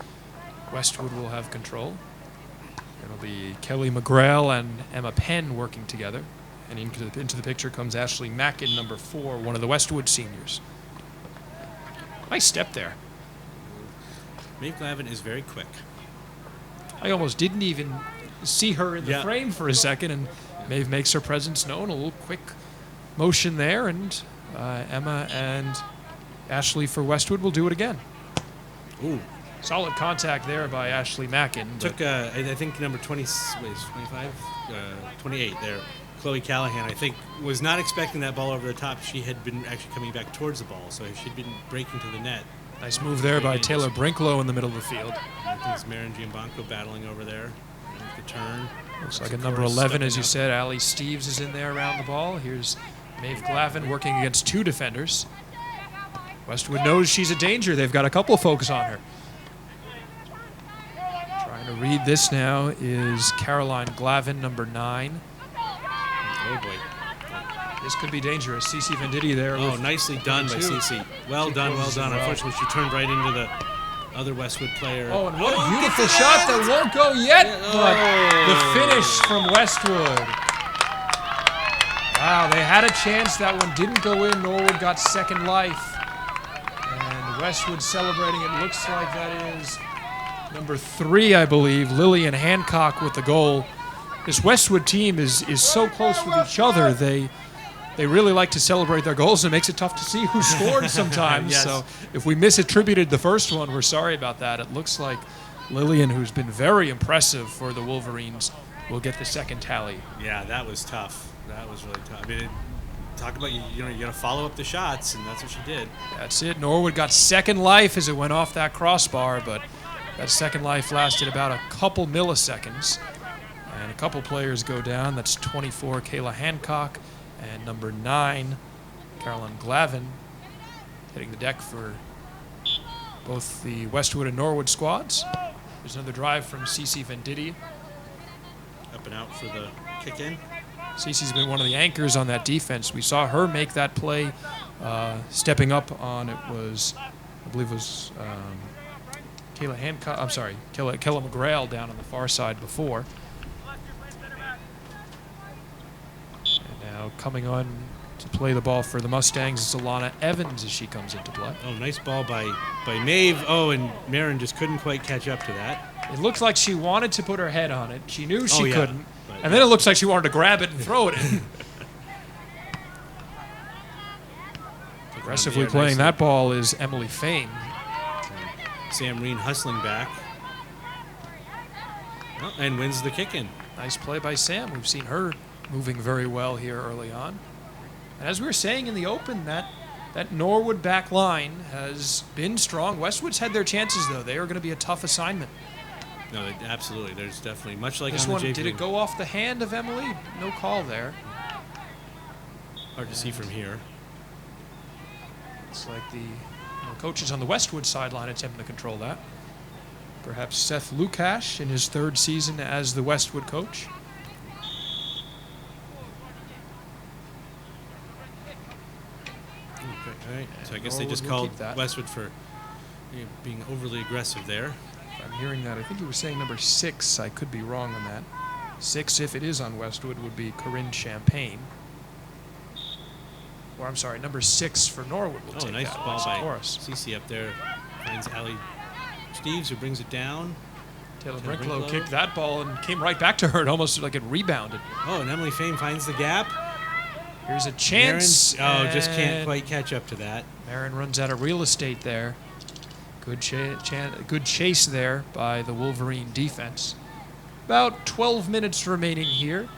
Westwood will have control. It'll be Kelly McGrail and Emma Penn working together. And into the picture comes Ashley Mackin, number 4, one of the Westwood seniors. Nice step there. Maeve Glavin is very quick. I almost didn't even see her in the frame for a second, and Maeve makes her presence known. A little quick motion there, and Emma and Ashley for Westwood will do it again. Ooh. Solid contact there by Ashley Mackin. Took, I think, number 20, 28 there. Chloe Callahan, I think, was not expecting that ball over the top. She had been actually coming back towards the ball, so she'd been breaking to the net. Nice move there by Taylor Brinklow in the middle of the field. I think it's Marin Giambanco battling over there. The turn. Looks like a number 11, as you said. Allie Steves is in there around the ball. Here's Maeve Glavin working against 2 defenders. Westwood knows she's a danger. They've got a couple of folks on her. Trying to read this now is Caroline Glavin, number 9. Oh, boy. This could be dangerous. Cece Venditti there. Oh, nicely done by Cece. Well done, well done. Unfortunately, she turned right into the other Westwood player. Oh, and what a beautiful shot that won't go yet, but the finish from Westwood. Wow, they had a chance. That one didn't go in. Norwood got second life. And Westwood celebrating. It looks like that is number 3, I believe, Lillian Hancock with the goal. This Westwood team is so close with each other. They really like to celebrate their goals, and it makes it tough to see who scored sometimes. Yes. So if we misattributed the first one, we're sorry about that. It looks like Lillian, who's been very impressive for the Wolverines, will get the second tally. Yeah, that was tough. That was really tough. I mean, talk about, you got to follow up the shots, and that's what she did. That's it. Norwood got second life as it went off that crossbar, but that second life lasted about a couple milliseconds. And a couple players go down. That's 24, Kayla Hancock, and number 9, Caroline Glavin, hitting the deck for both the Westwood and Norwood squads. There's another drive from Cece Venditti. Up and out for the kick-in. Cece's been one of the anchors on that defense. We saw her make that play, stepping up on I believe it was Kayla Hancock. I'm sorry, Kayla McGrail down on the far side before. And now coming on to play the ball for the Mustangs is Alana Evans as she comes into play. Oh, nice ball by Maeve. Oh, and Marin just couldn't quite catch up to that. It looks like she wanted to put her head on it. She knew she couldn't. But And then it looks like she wanted to grab it and throw it in. Aggressively playing that ball is Emily Fain. Sam Reen hustling back. Oh, and wins the kick-in. Nice play by Sam. We've seen her moving very well here early on. And as we were saying in the open, that Norwood back line has been strong. Westwood's had their chances, though. They are going to be a tough assignment. No, absolutely. There's definitely, much like This on one, the JV. did it go off the hand of Emily? No call there. Hard to see from here. It's like the coaches on the Westwood sideline attempting to control that. Perhaps Seth Lukash in his 3rd season as the Westwood coach. All right. So I guess they Norwood just will called keep that. Westwood for being overly aggressive there. I'm hearing that. I think he was saying number 6. I could be wrong on that. 6, if it is on Westwood, would be Corinne Champagne. Or I'm sorry, number 6 for Norwood will Oh, take nice that. ball by Chorus. Cece up there. Finds Allie Steves, who brings it down. Taylor Taylor Brinklow Brinklow. kicked that ball and came right back to her. It almost like it rebounded. Oh, and Emily Fain finds the gap. Here's a chance. Marin, just can't and quite catch up to that. Marin runs out of real estate there. Good chase there by the Wolverine defense. About 12 minutes remaining here.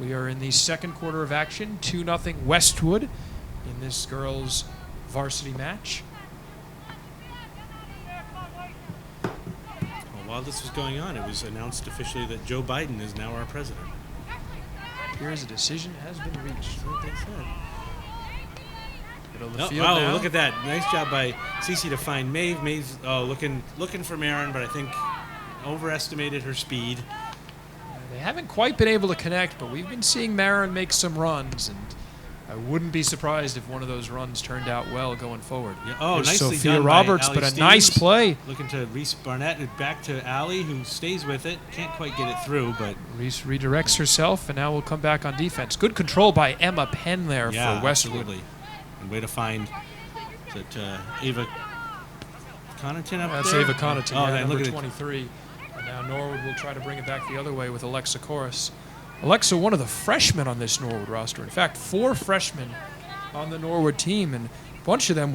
We are in the second quarter of action. 2-0 Westwood in this girls' varsity match. Well, while this was going on, it was announced officially that Joe Biden is now our president. Appears a decision has been reached. That's what they said. Middle of the Oh, field wow, now. look at that. Nice job by Cece to find Maeve. Maeve's looking for Marin, but I think overestimated her speed. They haven't quite been able to connect, but we've been seeing Marin make some runs, and I wouldn't be surprised if one of those runs turned out well going forward. Yeah. Oh, There's nicely Sophia done by Roberts, Allie but a Steves. nice play. Looking to Reese Barnett and back to Allie, who stays with it. Can't quite get it through, but Reese redirects herself, and now we'll come back on defense. Good control by Emma Penn there yeah, for Westwood. absolutely. And way to find that Ava Connorton up That's there. Ava Connorton, Oh, yeah, then number look at it. 23. And now Norwood will try to bring it back the other way with Alexa Chorus. Alexa, one of the freshmen on this Norwood roster. In fact, 4 freshmen on the Norwood team, and a bunch of them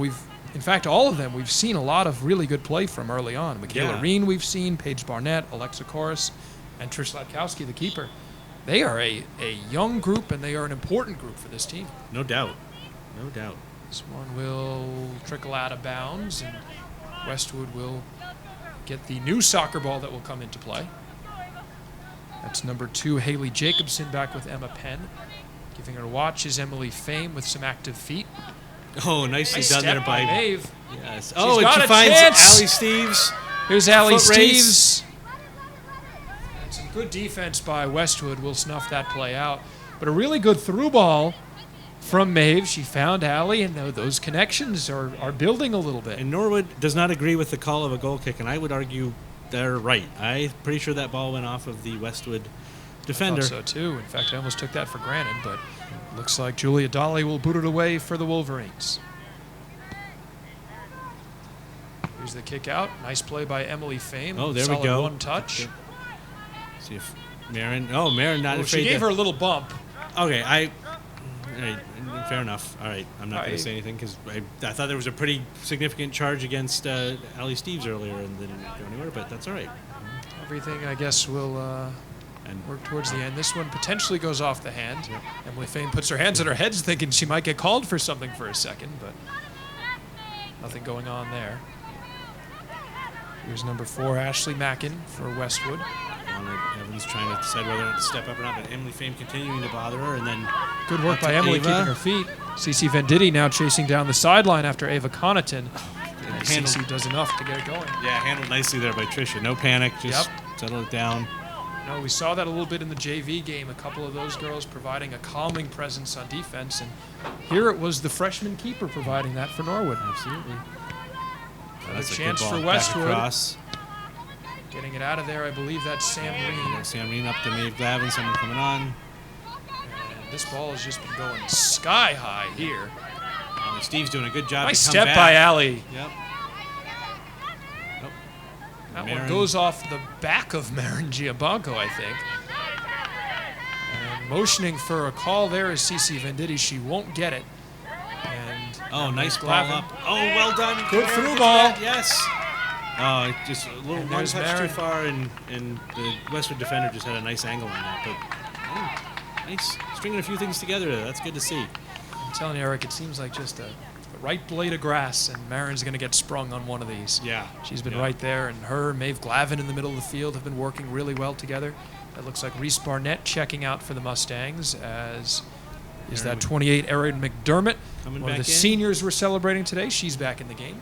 in fact, all of them we've seen a lot of really good play from early on. Michaela Reen we've seen, Paige Barnett, Alexa Koris, and Trish Latkowski, the keeper. They are a young group, and they are an important group for this team. No doubt. No doubt. This one will trickle out of bounds, and Westwood will get the new soccer ball that will come into play. That's number 2, Haley Jacobson, back with Emma Penn. Giving her a watch is Emily Fame with some active feet. Oh, nicely Nice done step there by Maeve. Yes. Oh, and and she she finds finds chance. Allie Steves. Here's Allie Foot race. Steves. And some good defense by Westwood will snuff that play out. But a really good through ball from Maeve. She found Allie, and those connections are building a little bit. And Norwood does not agree with the call of a goal kick, and I would argue they're right. I'm pretty sure that ball went off of the Westwood defender. I thought so too. In fact, I almost took that for granted, but looks like Julia Dolly will boot it away for the Wolverines. Here's the kick out. Nice play by Emily Fame. Oh, there we Solid go. one touch. See if Marin. Oh, Marin not afraid. She gave to, her a little bump. Okay, all right, fair enough. All right, I'm not going Right. to say anything because I thought there was a pretty significant charge against Allie Steves earlier and they didn't go anywhere, but that's all right. Everything, I guess, will And work towards the end. This one potentially goes off the hand. Emily Fame puts her hands on her head thinking she might get called for something for a second, but nothing going on there. Here's number 4, Ashley Mackin for Westwood. Lana Evans trying to decide whether or not to step up or not, but Emily Fame continuing to bother her, and then Good work up by to Emily Ava. keeping her feet. Cece Venditti now chasing down the sideline after Ava Connorton. And handled- Cece does enough to get it going. Yeah, handled nicely there by Tricia. No panic, just Yep. settle it down. No, we saw that a little bit in the JV game. A couple of those girls providing a calming presence on defense, and here it was the freshman keeper providing that for Norwood. Absolutely. Another a good chance ball for back Westwood. across. Getting it out of there, I believe that's Sam Green. Sam Reen up to Maeve Glavin, someone coming on. And this ball has just been going sky high here. Steve's doing a good job. Nice to come step back. by Allie. Yep. That Marin. one goes off the back of Marin Giabanco, I think. And motioning for a call there is Cece Venditti. She won't get it. And Oh, nice ball Glavin. up. Oh, well done. Good Marin through gets ball. that, yes. Oh, just a little And one there's touch Marin. too far, and the Westwood defender just had a nice angle on that. But nice, stringing a few things together there. That's good to see. I'm telling you, Eric, it seems like just a right blade of grass, and Marin's going to get sprung on one of these. Yeah. She's been Yeah. right there, and her and Maeve Glavin in the middle of the field have been working really well together. That looks like Reese Barnett checking out for the Mustangs, as is that 28 Erin McDermott. Coming One of back the in. seniors we're celebrating today. She's back in the game.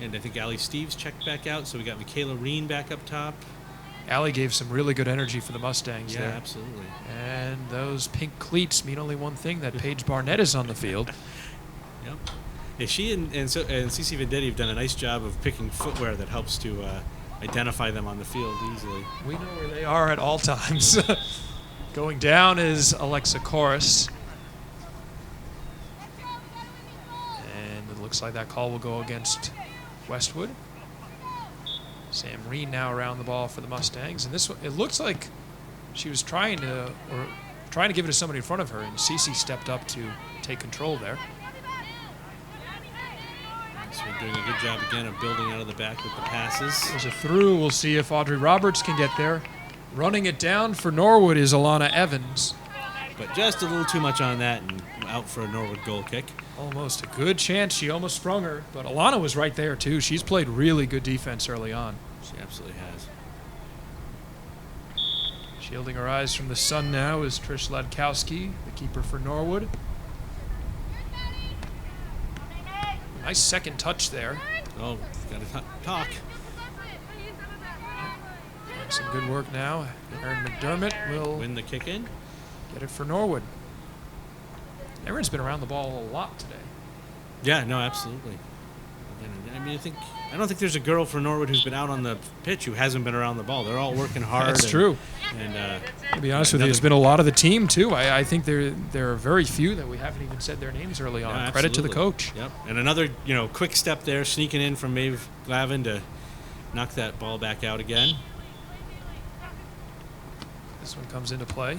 And I think Allie Steves checked back out, so we got Michaela Reen back up top. Allie gave some really good energy for the Mustangs Yeah, there. absolutely. And those pink cleats mean only one thing, that Paige Barnett is on the field. Yep. Yeah, she and Cece Venditti have done a nice job of picking footwear that helps to identify them on the field easily. We know where they are at all times. Going down is Alexa Koris. And it looks like that call will go against Westwood. Sam Reen now around the ball for the Mustangs. And this one, it looks like she was trying to give it to somebody in front of her, and Cece stepped up to take control there. So we're doing a good job again of building out of the back with the passes. There's a through. We'll see if Audrey Roberts can get there. Running it down for Norwood is Alana Evans. But just a little too much on that and out for a Norwood goal kick. Almost a good chance. She almost sprung her, but Alana was right there too. She's played really good defense early on. She absolutely has. Shielding her eyes from the sun now is Trish Latkowski, the keeper for Norwood. Nice second touch there. Oh, got to talk. Some good work now. Erin McDermott will Win the kick in. get it for Norwood. Erin's been around the ball a lot today. Yeah, no, absolutely. I mean, I don't think there's a girl for Norwood who's been out on the pitch who hasn't been around the ball. They're all working hard. That's true. And To be honest with you, there's been a lot of the team too. I think there are very few that we haven't even said their names early on. yeah, Credit to the absolutely. coach. Yep. And another, quick step there, sneaking in from Maeve Glavin to knock that ball back out again. This one comes into play.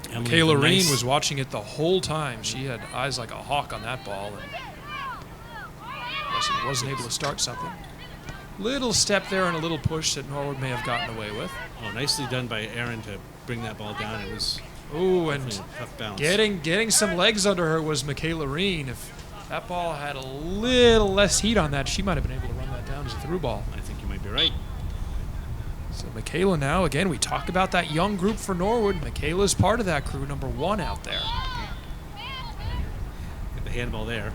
Kayla Reen was watching it the whole time. She had eyes like a hawk on that ball, and wasn't able to start something. Little step there and a little push that Norwood may have gotten away with. Oh, nicely done by Aaron to bring that ball down. It was and tough bounce. getting some legs under her was Michaela Reen. If that ball had a little less heat on that, she might have been able to run that down as a through ball. I think you might be right. So Michaela now, again, we talk about that young group for Norwood. Michaela's part of that crew, number 1 out there. Get the handball there.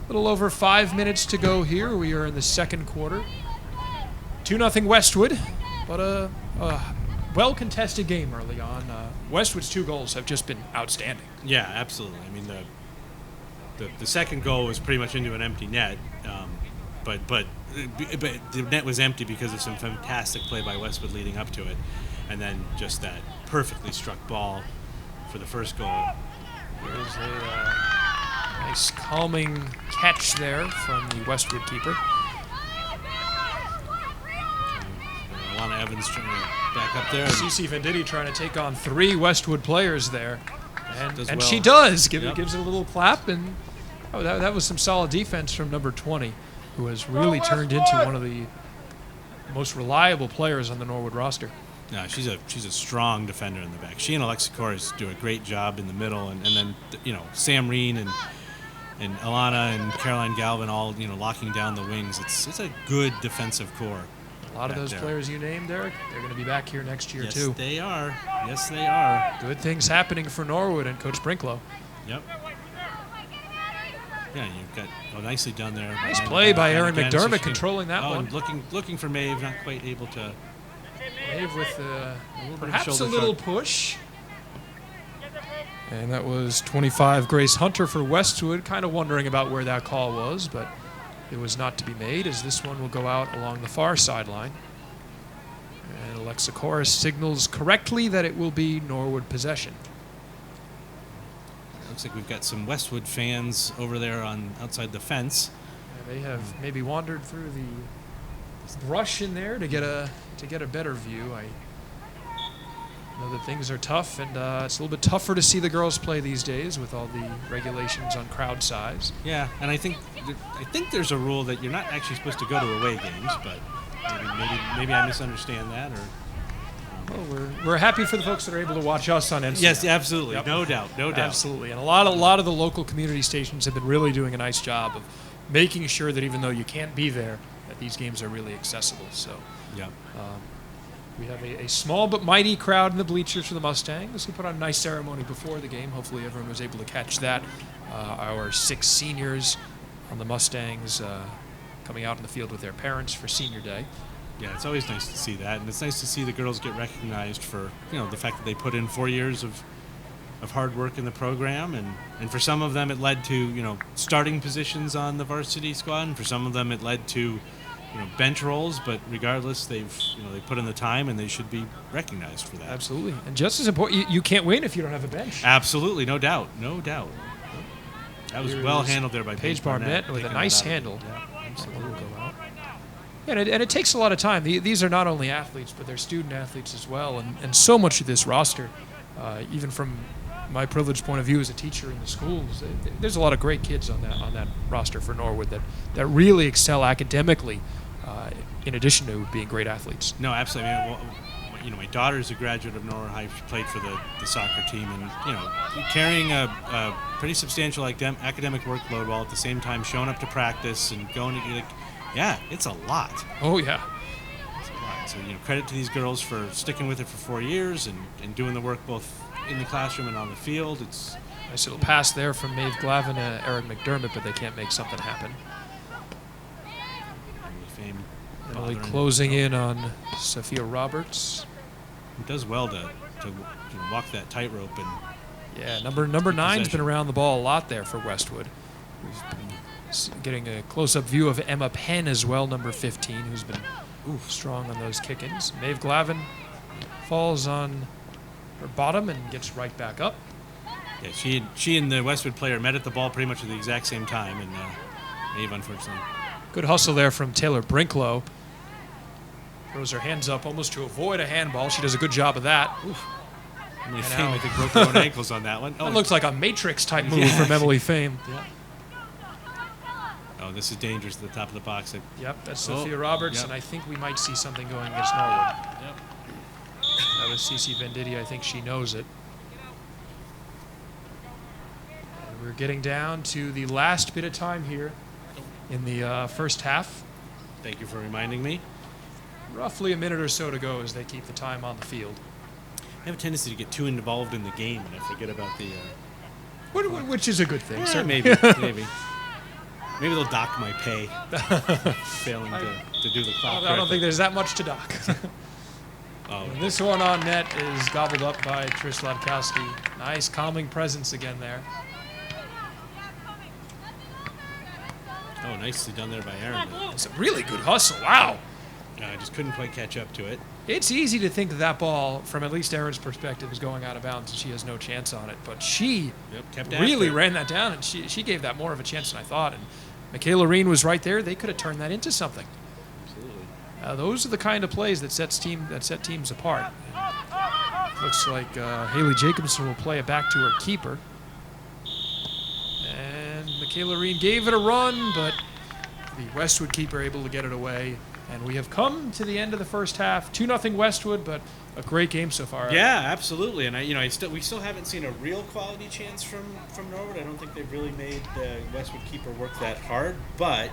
A little over 5 minutes to go here. We are in the second quarter. 2-0 Westwood, but a well-contested game early on. Westwood's 2 goals have just been outstanding. Yeah, absolutely. I mean, the second goal was pretty much into an empty net, but the net was empty because of some fantastic play by Westwood leading up to it, and then just that perfectly struck ball for the first goal. There's a nice calming catch there from the Westwood keeper. Alana Evans trying to back up there. Cece Venditti trying to take on 3 Westwood players there. And well. she does. Gives Yep. it a little clap. And that was some solid defense from number 20, who has really turned into one of the most reliable players on the Norwood roster. No, she's a strong defender in the back. She and Alexa Corrs do a great job in the middle, and then Sam Reen and Alana and Caroline Galvin all locking down the wings. It's a good defensive core. A lot of those players you named, Derek, they're going to be back here next year too. Yes, they are. Yes, they are. Good things happening for Norwood and Coach Brinklow. Yep. Yeah, you've got nicely done there. Nice play by Erin again, McDermott she- controlling that one. And looking for Maeve, not quite able to. Maeve with perhaps shoulder a little shrug. push. And that was 25 Grace Hunter for Westwood. Kind of wondering about where that call was, but it was not to be made, as this one will go out along the far sideline. And Alexa Corrs signals correctly that it will be Norwood possession. Looks like we've got some Westwood fans over there outside the fence. And they have maybe wandered through the brush in there to get a better view. I know that things are tough, and it's a little bit tougher to see the girls play these days with all the regulations on crowd size. Yeah, and I think there's a rule that you're not actually supposed to go to away games, but maybe I misunderstand that, or. Well, we're happy for the folks that are able to watch us on NCM. Yes, absolutely, Yep. no doubt. Absolutely, and a lot of the local community stations have been really doing a nice job of making sure that even though you can't be there, that these games are really accessible. So. Yep. We have a small but mighty crowd in the bleachers for the Mustangs. We put on a nice ceremony before the game. Hopefully everyone was able to catch that. Our 6 seniors on the Mustangs coming out in the field with their parents for senior day. Yeah, it's always nice to see that, and it's nice to see the girls get recognized for the fact that they put in 4 years of hard work in the program, and for some of them it led to starting positions on the varsity squad, and for some of them it led to bench roles, but regardless, they put in the time, and they should be recognized for that. Absolutely. And just as important, you can't win if you don't have a bench. Absolutely, no doubt. That was well handled there by Paige Barnett with a taking nice that out. handle. Yeah, absolutely. And it takes a lot of time. These are not only athletes, but they're student athletes as well. And so much of this roster, even from my privileged point of view as a teacher in the schools, there's a lot of great kids on that roster for Norwood that really excel academically, in addition to being great athletes. No, absolutely. I mean, my daughter's a graduate of Norwood High. She played for the soccer team, and carrying a pretty substantial academic workload while at the same time showing up to practice and going to it's a lot. Oh yeah. It's a lot. So credit to these girls for sticking with it for 4 years and doing the work both in the classroom and on the field. It's nice little pass there from Maeve Glavin to Erin McDermott, but they can't make something happen. fame. Really closing in on Sophia Roberts. He does well to walk that tightrope and. Yeah, number 9's been around the ball a lot there for Westwood. We've been getting a close-up view of Emma Penn as well, number 15, who's been strong on those kick-ins. Maeve Glavin falls on her bottom and gets right back up. Yeah, she and the Westwood player met at the ball pretty much at the exact same time, and Maeve, unfortunately. Good hustle there from Taylor Brinklow. Throws her hands up almost to avoid a handball. She does a good job of that. Oof. Emily And Fame, out. I think, broke her own ankles on that one. That looks like a Matrix-type move Yeah. from Emily Fame. Yeah. Oh, this is dangerous at the top of the box. Yep, that's Oh, Sophia Roberts, yep. and I think we might see something going against Norwood. Yep. That was Cece Venditti. I think she knows it. And we're getting down to the last bit of time here in the first half. Thank you for reminding me. Roughly a minute or so to go as they keep the time on the field. I have a tendency to get too involved in the game and I forget about the... Which is a good thing, certainly. Maybe. Maybe they'll dock my pay, failing to do the clock. I don't think there's that much to dock. Oh, And this one on net is gobbled up by Trish Slavkowski. Nice calming presence again there. oh, nicely done there by Aaron. It's a really good hustle. Wow. I just couldn't quite catch up to it. It's easy to think that ball, from at least Erin's perspective, is going out of bounds and she has no chance on it. But she Kept really after it. ran that down, and she gave that more of a chance than I thought. And Michaela Reen was right there. They could have turned that into something. Absolutely. Those are the kind of plays that set teams apart. And looks like Haley Jacobson will play it back to her keeper. And Michaela Reen gave it a run, but the Westwood keeper able to get it away. And we have come to the end of the first half. 2-0 Westwood, but a great game so far. Yeah, absolutely. And we still haven't seen a real quality chance from Norwood. I don't think they've really made the Westwood keeper work that hard, but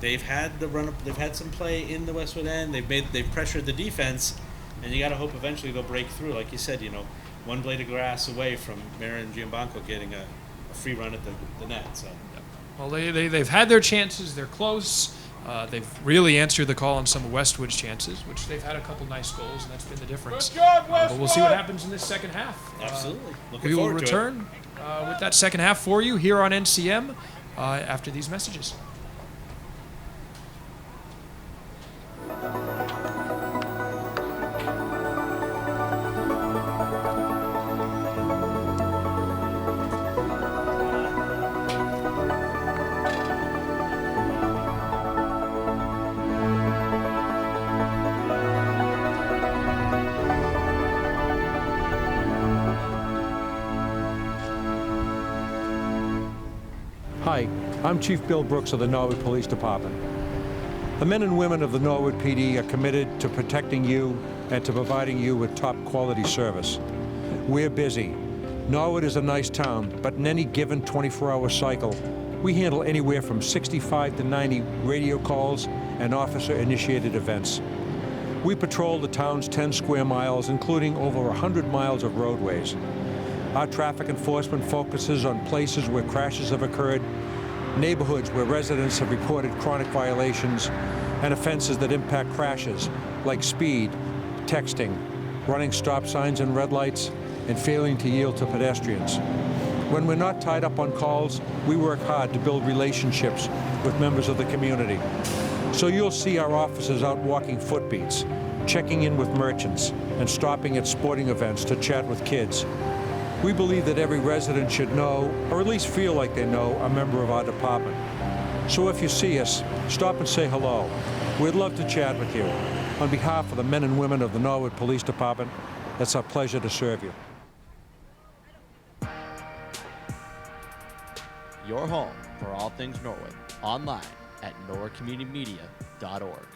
they've had the run up. They've had some play in the Westwood end. They've pressured the defense, and you got to hope eventually they'll break through. Like you said, one blade of grass away from Marin Giambanco getting a free run at the net. So. Well, they've had their chances. They're close. They've really answered the call on some of Westwood's chances, which they've had a couple nice goals, and that's been the difference. But we'll see what happens in this second half. Absolutely. Looking We will forward to it. return with that second half for you here on NCM after these messages. Hi, I'm Chief Bill Brooks of the Norwood Police Department. The men and women of the Norwood PD are committed to protecting you and to providing you with top quality service. We're busy. Norwood is a nice town, but in any given 24-hour cycle, we handle anywhere from 65 to 90 radio calls and officer-initiated events. We patrol the town's 10 square miles, including over 100 miles of roadways. Our traffic enforcement focuses on places where crashes have occurred, neighborhoods where residents have reported chronic violations, and offenses that impact crashes, like speed, texting, running stop signs and red lights, and failing to yield to pedestrians. When we're not tied up on calls, we work hard to build relationships with members of the community. So you'll see our officers out walking footbeats, checking in with merchants, and stopping at sporting events to chat with kids. We believe that every resident should know, or at least feel like they know, a member of our department. So if you see us, stop and say hello. We'd love to chat with you. On behalf of the men and women of the Norwood Police Department, it's our pleasure to serve you. Your home for all things Norwood, online at norwoodcommunitymedia.org.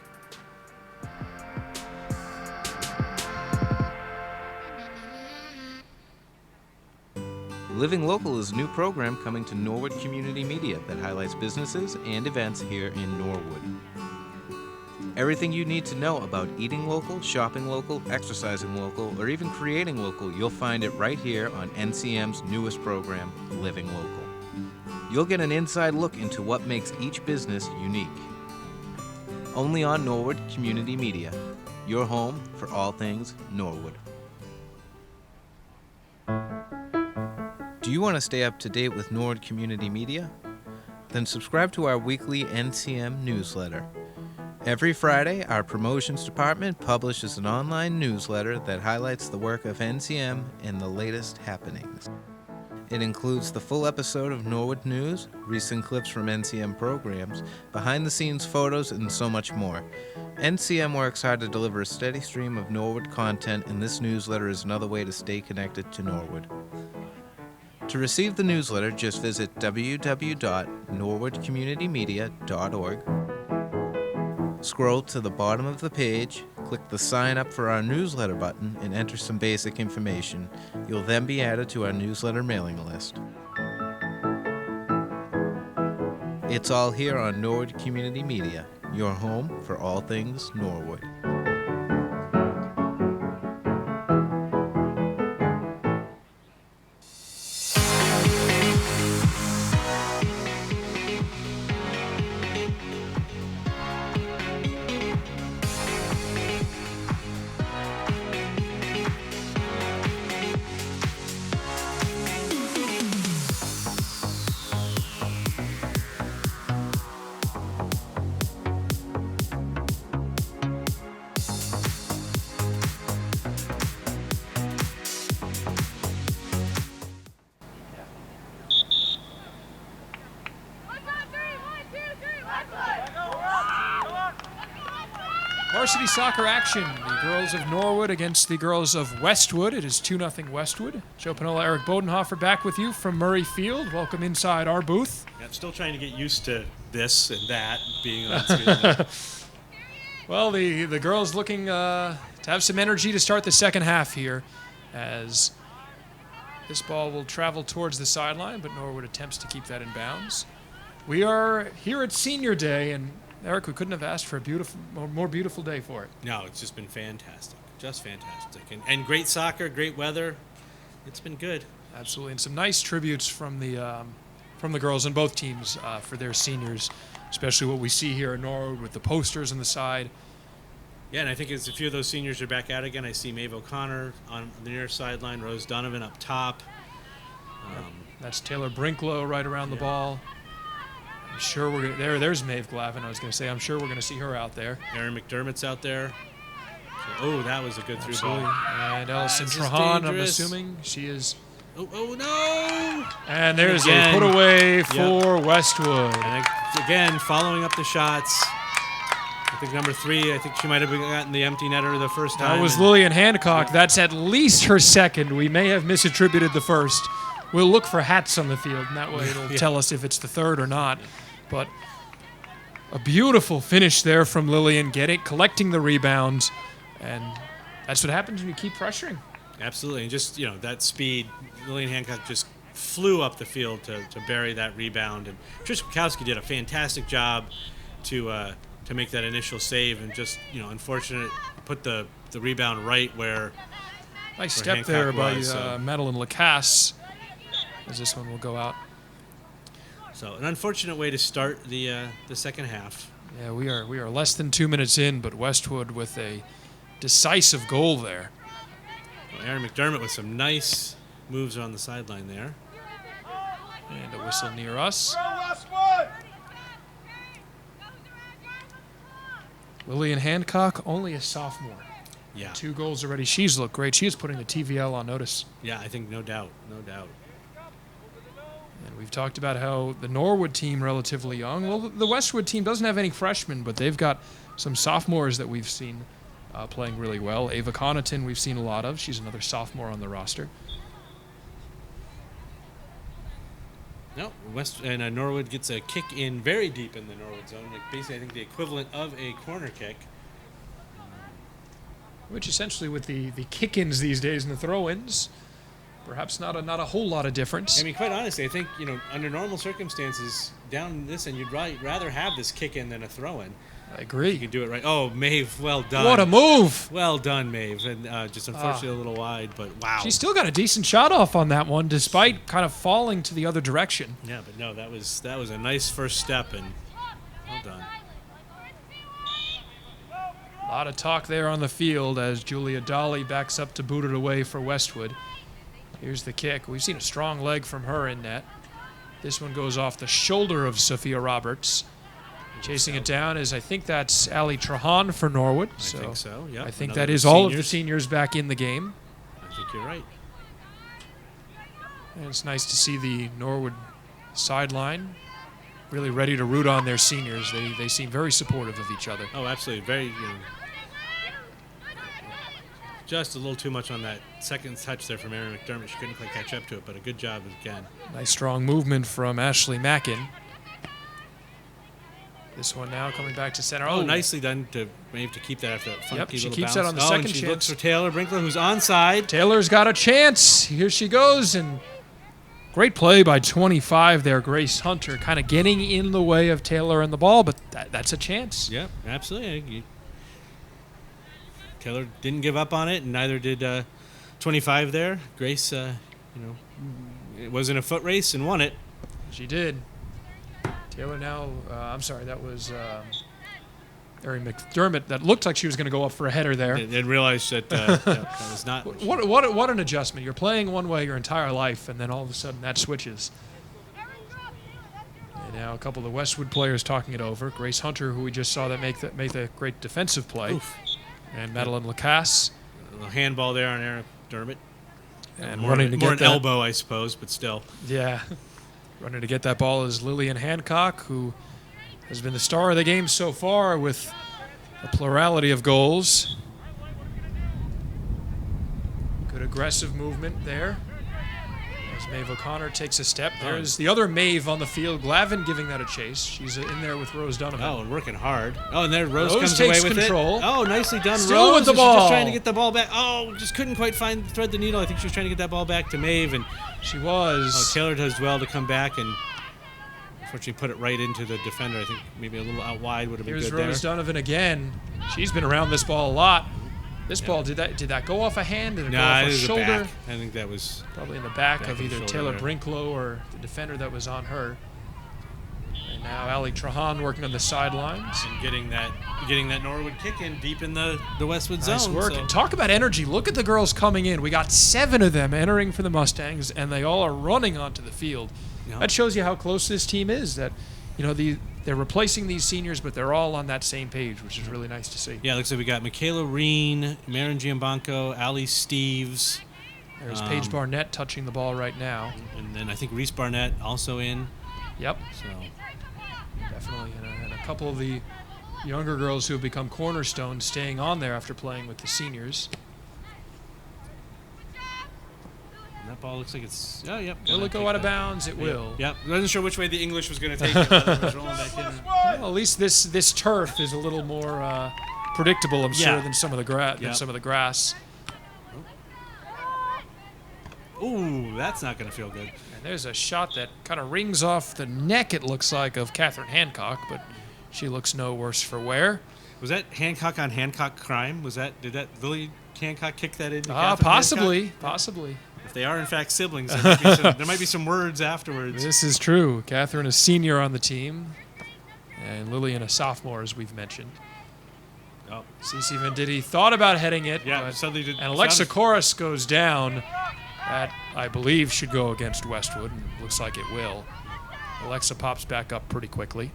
Living Local is a new program coming to Norwood Community Media that highlights businesses and events here in Norwood. Everything you need to know about eating local, shopping local, exercising local, or even creating local, you'll find it right here on NCM's newest program, Living Local. You'll get an inside look into what makes each business unique. Only on Norwood Community Media, your home for all things Norwood. Do you want to stay up to date with Norwood Community Media? Then subscribe to our weekly NCM newsletter. Every Friday, our promotions department publishes an online newsletter that highlights the work of NCM and the latest happenings. It includes the full episode of Norwood News, recent clips from NCM programs, behind-the-scenes photos, and so much more. NCM works hard to deliver a steady stream of Norwood content, and this newsletter is another way to stay connected to Norwood. To receive the newsletter, just visit www.norwoodcommunitymedia.org. Scroll to the bottom of the page, click the Sign Up for Our Newsletter button, and enter some basic information. You'll then be added to our newsletter mailing list. It's all here on Norwood Community Media, your home for all things Norwood. Varsity soccer action. The girls of Norwood against the girls of Westwood. It is 2-0 Westwood. Joe Panola, Eric Bodenhofer back with you from Murray Field. Welcome inside our booth. Yeah, I'm still trying to get used to this and that being on screen. Well, the girls looking to have some energy to start the second half here, as this ball will travel towards the sideline, but Norwood attempts to keep that in bounds. We are here at Senior Day, and Eric, we couldn't have asked for a more beautiful day for it. No, it's just been fantastic. Just fantastic. And great soccer, great weather. It's been good. Absolutely. And some nice tributes from the girls on both teams for their seniors, especially what we see here in Norwood with the posters on the side. Yeah, and I think as a few of those seniors are back out again, I see Ava Connorton on the near sideline, Rose Donovan up top. That's Taylor Brinklow right around the ball. I'm sure we're going to... There's Maeve Glavin, I was going to say. I'm sure we're going to see her out there. Erin McDermott's out there. So, that was a good through ball. And Ellison Trahan, I'm assuming. She is... Oh, no! And there's a put away for Westwood. And again, following up the shots. I think number 3, I think she might have gotten the empty netter the first time. That was Lillian Hancock. Yeah. That's at least her second. We may have misattributed the first. We'll look for hats on the field, and that way it'll tell us if it's the third or not. But a beautiful finish there from Lillian, collecting the rebounds, and that's what happens when you keep pressuring. Absolutely, and just that speed, Lillian Hancock just flew up the field to bury that rebound, and Trish Kwiatkowski did a fantastic job to make that initial save, and just unfortunate put the rebound right where. Nice step Hancock there by Madeline Lacasse, as this one will go out. So an unfortunate way to start the second half. Yeah, we are less than 2 minutes in, but Westwood with a decisive goal there. Well, Erin McDermott with some nice moves on the sideline there. And a whistle near us. Lillian Hancock, only a sophomore. Yeah. 2 goals already. She's looked great. She is putting the TVL on notice. Yeah, I think no doubt. And we've talked about how the Norwood team relatively young. Well, the Westwood team doesn't have any freshmen, but they've got some sophomores that we've seen playing really well. Ava Connorton we've seen a lot of. She's another sophomore on the roster. No, Norwood gets a kick in very deep in the Norwood zone, like basically I think the equivalent of a corner kick. Which essentially with the kick-ins these days and the throw-ins, perhaps not a whole lot of difference. I mean, quite honestly, I think, under normal circumstances, down this end, you'd rather have this kick-in than a throw-in. I agree. You can do it right. Oh, Maeve, well done. What a move. Well done, Maeve. And just unfortunately a little wide, but wow. She still got a decent shot off on that one, despite kind of falling to the other direction. Yeah, but no, that was a nice first step, and well done. A lot of talk there on the field as Julia Dolly backs up to boot it away for Westwood. Here's the kick. We've seen a strong leg from her in net. This one goes off the shoulder of Sophia Roberts. Chasing it down is, I think that's Ali Trahan for Norwood. I think so, yeah. I think that is all of the seniors back in the game. I think you're right. And it's nice to see the Norwood sideline really ready to root on their seniors. They seem very supportive of each other. Oh, absolutely. Very, just a little too much on that second touch there from Erin McDermott. She couldn't quite catch up to it, but a good job again. Nice strong movement from Ashley Mackin. This one now coming back to center. Oh, nicely done to Maeve to keep that after that funky she little keeps bounce. that on the and second she chance. looks for Taylor Brinkler, who's onside. Taylor's got a chance. Here she goes, and great play by 25 there, Grace Hunter, kind of getting in the way of Taylor and the ball, but that's a chance. Yep, absolutely. Taylor didn't give up on it, and neither did 25 there. Grace, it wasn't a foot race and won it. She did. Taylor now, I'm sorry, that was Erin McDermott. That looked like she was going to go up for a header there. They realized that that was not. What an adjustment. You're playing one way your entire life, and then all of a sudden that switches. And now a couple of the Westwood players talking it over. Grace Hunter, who we just saw that make the great defensive play. Oof. And Madeline Lacasse. A handball there on Erin McDermott. And more running to get an that elbow, I suppose, but still. Yeah. Running to get that ball is Lillian Hancock, who has been the star of the game so far with a plurality of goals. Good aggressive movement there. As Maeve O'Connor takes a step. There's the other Maeve on the field, Glavin, giving that a chase. She's in there with Rose Donovan. Oh, and working hard. Oh, and there Rose comes takes away with control. it. Oh, nicely done, Still Rose. with the She's ball. just trying to get the ball back. Oh, just couldn't quite thread the needle. I think she was trying to get that ball back to Maeve, and She was. Taylor does well to come back and unfortunately put it right into the defender. I think maybe a little out wide would have been Here's good there. Rose Donovan again. She's been around this ball a lot. This ball, did that go off a hand? Did it go Nah, off it a is shoulder? back. I think that was Probably in the back Back of of the either shoulder Taylor there. Brinklow or the defender that was on her. And now Ali Trahan working on the sidelines. and getting that Norwood kick in deep in the Westwood Nice zone. work. so- And talk about energy. Look at the girls coming in. We got 7 of them entering for the Mustangs, and they all are running onto the field. Yeah. That shows you how close this team is. That, they're replacing these seniors, but they're all on that same page, which is really nice to see. Yeah, looks like we got Michaela Reen, Maren Giambanco, Ali Steves, There's Paige Barnett touching the ball right now. and then I think Reese Barnett also in. Yep. So Definitely, and a couple of the younger girls who have become cornerstones staying on there after playing with the seniors. and that ball looks like it's yep. Will gonna it go take out of that. bounds? It will. Yep. Wasn't sure which way the English was going to take it. But it was rolling back in. Well, at least this turf is a little more predictable, I'm sure, Yeah. than some of the Yep. grass. Ooh, that's not going to feel good. And there's a shot that kind of rings off the neck, it looks like, of Catherine Hancock, but she looks no worse for wear. Was that Hancock on Hancock crime? Did that Lily Hancock kick that in? Possibly. If they are in fact siblings, there might be some words afterwards. This is true. Catherine, a senior on the team, and Lillian, a sophomore, as we've mentioned. Oh. Cece Venditti thought about heading it, Yeah, but, suddenly did. and Alexa sounded- Chorus goes down. That, I believe, should go against Westwood, and looks like it will. Alexa pops back up pretty quickly.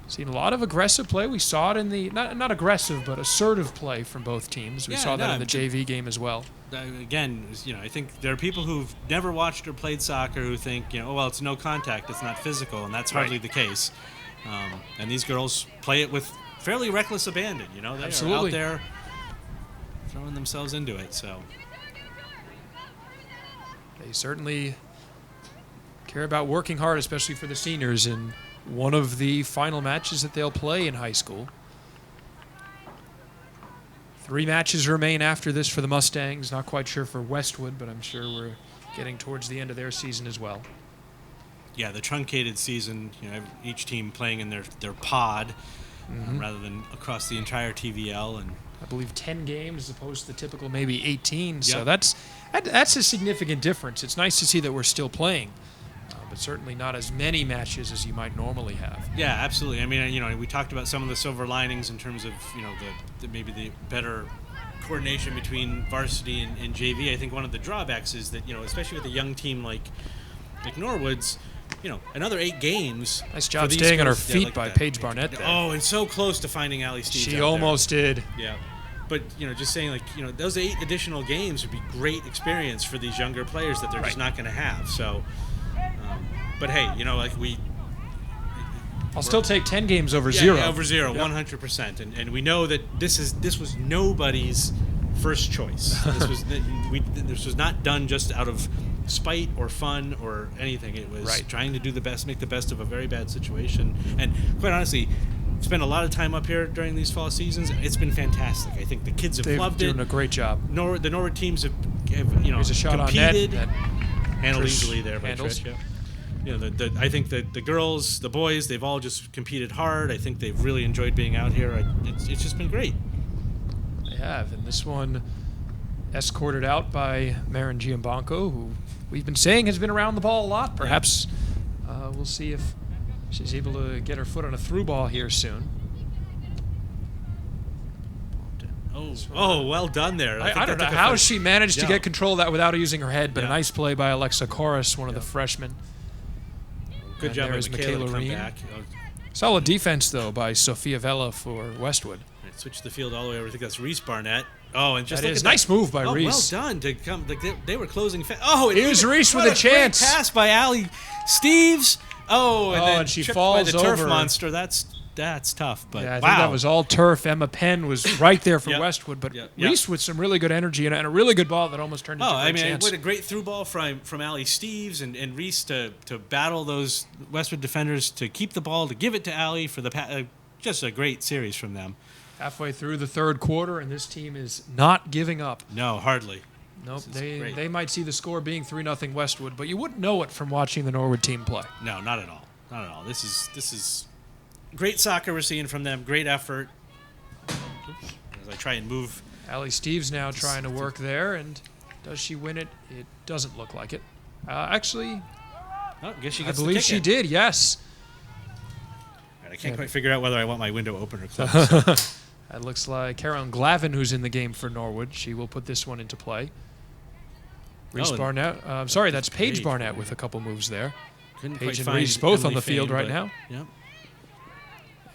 Seen a lot of aggressive play. We saw it in the, not aggressive, but assertive play from both teams. We Yeah, saw that no, in the JV game as well. Again, I think there are people who've never watched or played soccer who think, oh, well, it's no contact, it's not physical, and that's hardly Right. the case. And these girls play it with fairly reckless abandon. They Absolutely. are out there throwing themselves into it. So They certainly care about working hard, especially for the seniors, in one of the final matches that they'll play in high school. 3 matches remain after this for the Mustangs. Not quite sure for Westwood, but I'm sure we're getting towards the end of their season as well. yeah, the truncated season. Each team playing in their pod rather than across the entire TVL. And I believe 10 games as opposed to the typical maybe 18. So Yep. that's a significant difference. It's nice to see that we're still playing, but certainly not as many matches as you might normally have. yeah, absolutely. I mean, we talked about some of the silver linings in terms of maybe the better coordination between varsity and JV. I think one of the drawbacks is that especially with a young team like Norwood's, another 8 games. Nice for job these staying on her girls. Yeah, feet look by at that. Paige Barnett there. Oh, and so close to finding Ali Steves. She almost did. Yeah. But just saying, like, those 8 additional games would be great experience for these younger players that they're just not going to have. So, but hey, like I'll still take 10 games over 0. Yeah, over 0, 100%. And we know that this was nobody's first choice. This was not done just out of spite or fun or anything. It was trying to do the best, make the best of a very bad situation. And quite honestly, spent a lot of time up here during these fall seasons. It's been fantastic. I think the kids have loved it. They're doing a great job. The Norwood teams have There's a shot competed, on net. handled Trish easily there by handles. Trish. Yeah. I think that the girls, the boys, they've all just competed hard. I think they've really enjoyed being out here. It's just been great. They have, and this one escorted out by Marin Giambanco, who we've been saying has been around the ball a lot. Perhaps we'll see if she's able to get her foot on a through ball here soon. Oh, well done there. I don't know how she managed to get control of that without using her head, but a nice play by Alexa Corus, one of the freshmen. Good job by Michaela to come back. Solid defense, though, by Sophia Vella for Westwood. Switch the field all the way over. I think that's Reese Barnett. Oh, and just that is nice move by Reese. Well done to come. Like they were closing fast. Oh, here's Reese with a chance. Great pass by Allie Steves. Oh, and then and she tripped falls by the turf over. monster. That's tough. But I think that was all turf. Emma Penn was right there for Westwood, but Reese with some really good energy and a really good ball that almost turned into a chance. What a great through ball from Allie Steves and Reese to battle those Westwood defenders to keep the ball, to give it to Allie for the just a great series from them. Halfway through the third quarter, and this team is not giving up. No, hardly. Nope, they might see the score being 3-0 Westwood, but you wouldn't know it from watching the Norwood team play. No, not at all. Not at all. This is great soccer we're seeing from them. Great effort. As I try and move. Allie Steves now trying to work there, and does she win it? It doesn't look like it. Actually, I guess she I gets believe she did, yes. I can't quite figure out whether I want my window open or closed. That looks like Carolyn Glavin, who's in the game for Norwood. She will put this one into play. Reese Barnett. Sorry, that's Paige Barnett with a couple moves there. Paige and Reese both on the field right now. Yep.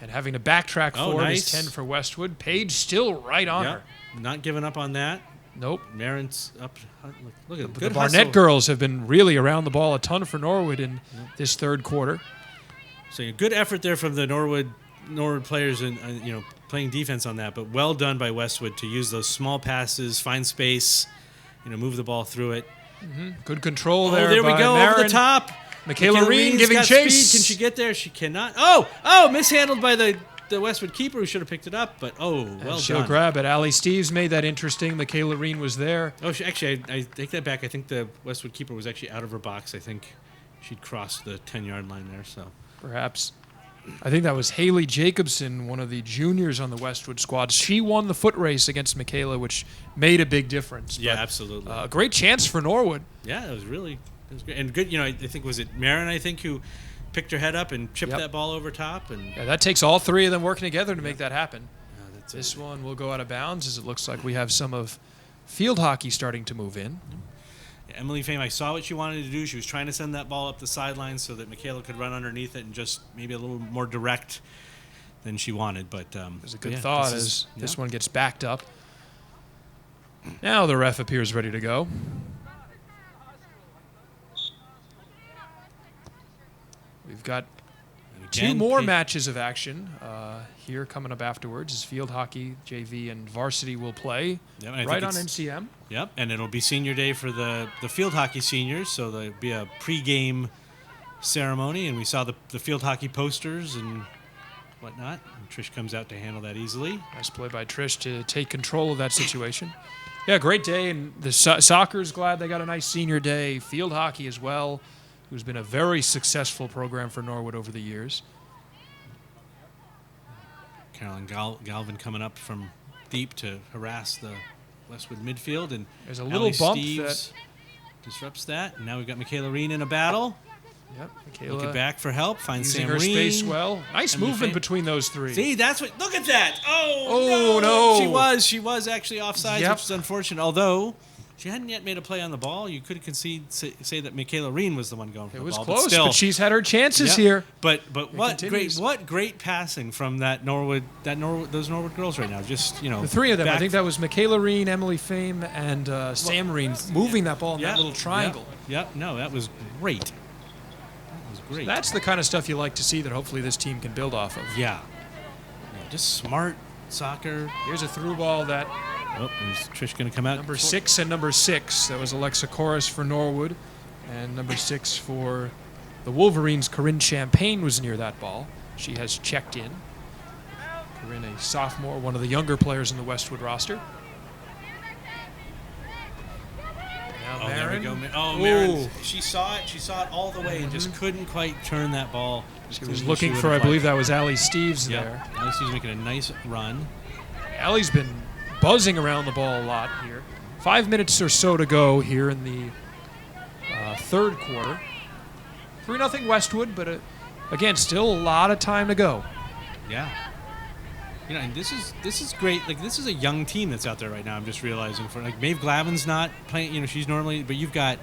And having to backtrack forward is 10 for Westwood. Paige still right on her. Not giving up on that. Nope. Marin's up. Look at the Barnett girls have been really around the ball a ton for Norwood in this third quarter. So a good effort there from the Norwood players and playing defense on that, but well done by Westwood to use those small passes, find space, move the ball through it. Mm-hmm. Good control there. There we go, Marin. over the top. Michaela Reen giving chase. Speed. Can she get there? She cannot. Oh, mishandled by the Westwood keeper who should have picked it up, but well she'll done. Grab it. Allie Steves made that interesting. Michaela Reen was there. Oh, I take that back. I think the Westwood keeper was actually out of her box. I think she'd crossed the 10-yard line there, so. Perhaps. I think that was Haley Jacobson, one of the juniors on the Westwood squad. She won the foot race against Michaela, which made a big difference. Yeah, absolutely. A great chance for Norwood. Yeah, it was great. And good, I think, was it Marin, who picked her head up and chipped that ball over top? And that takes all three of them working together to make that happen. This one will go out of bounds, as it looks like we have some of field hockey starting to move in. Emily Fame, I saw what she wanted to do. She was trying to send that ball up the sideline so that Michaela could run underneath it and just maybe a little more direct than she wanted. But it was a good thought as this one gets backed up. Now the ref appears ready to go. We've got two more matches of action here coming up afterwards as field hockey, JV, and varsity will play right on NCM. Yep, and it'll be senior day for the field hockey seniors, so there'll be a pregame ceremony, and we saw the field hockey posters and whatnot. And Trish comes out to handle that easily. Nice play by Trish to take control of that situation. Yeah, great day, and the soccer's glad they got a nice senior day. Field hockey as well, who's been a very successful program for Norwood over the years. Carolyn Galvin coming up from deep to harass the Westwood midfield, and there's a little bump that disrupts that. And now we've got Michaela Reen in a battle. Yep, Michaela looking back for help, finds using Sam her Reen. space well. Nice movement between those three. See, that's what. Look at that! Oh no! She was actually offside, which is unfortunate. Although She hadn't yet made a play on the ball. You could say that Michaela Reen was the one going for It the was ball. close, still, but she's had her chances Yep. here. But continues. what great passing from those Norwood girls right now. Just The three of them. I back- think that was Michaela Reen, Emily Fame, and Sam Reen moving that ball in that little triangle. Yep. No, that was great. That was great. That's the kind of stuff you like to see that hopefully this team can build off of. Yeah, just smart soccer. Here's a through ball that Oh, is Trish going to come out? number 6 and number 6. That was Alexa Corus for Norwood. And number 6 for the Wolverines, Corinne Champagne was near that ball. She has checked in. Corinne, a sophomore, one of the younger players in the Westwood roster. Now There we Marin. go. Oh, Ooh. Marin. She saw it. She saw it all the way and just couldn't quite turn that ball. She was looking for, I believe that was Allie Steves there. Yeah, she's making a nice run. Allie's been buzzing around the ball a lot here. 5 minutes or so to go here in the third quarter. 3-0 Westwood, but again, still a lot of time to go. Yeah. And this is great. Like, this is a young team that's out there right now. I'm just realizing Maeve Glavin's not playing. She's normally, but you've got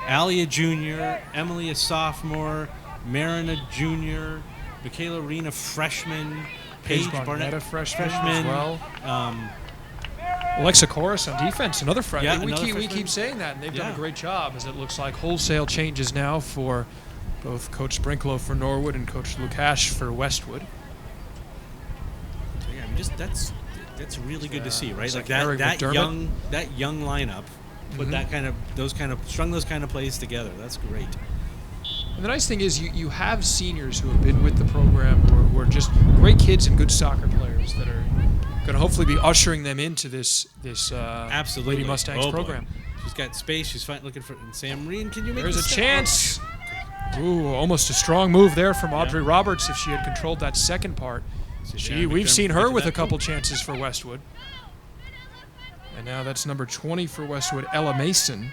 Allie a junior, Emily a sophomore, Marin a junior, Michaela Reen a freshman, Paige Barnett a freshman as well. Um, Alexa Corus on defense, another freshman. Yeah, we another keep freshman. saying that, and they've done a Yeah. great job, as it looks like wholesale changes now for both Coach Sprinklow for Norwood and Coach Lukash for Westwood. yeah, I mean, just that's really good to see, right? looks Like like Eric that McDermott. young lineup, put strung those kind of plays together. That's great. And the nice thing is you have seniors who have been with the program who are just great kids and good soccer players that are going to hopefully be ushering them into this Absolutely. Lady Mustangs Oh, boy. program. She's got space. She's looking for Sam Reen. Can you make There's the a step? chance. Ooh, almost a strong move there from Audrey Roberts if she had controlled that second part. We've seen her with a couple chances for Westwood. And now that's number 20 for Westwood, Ella Mason.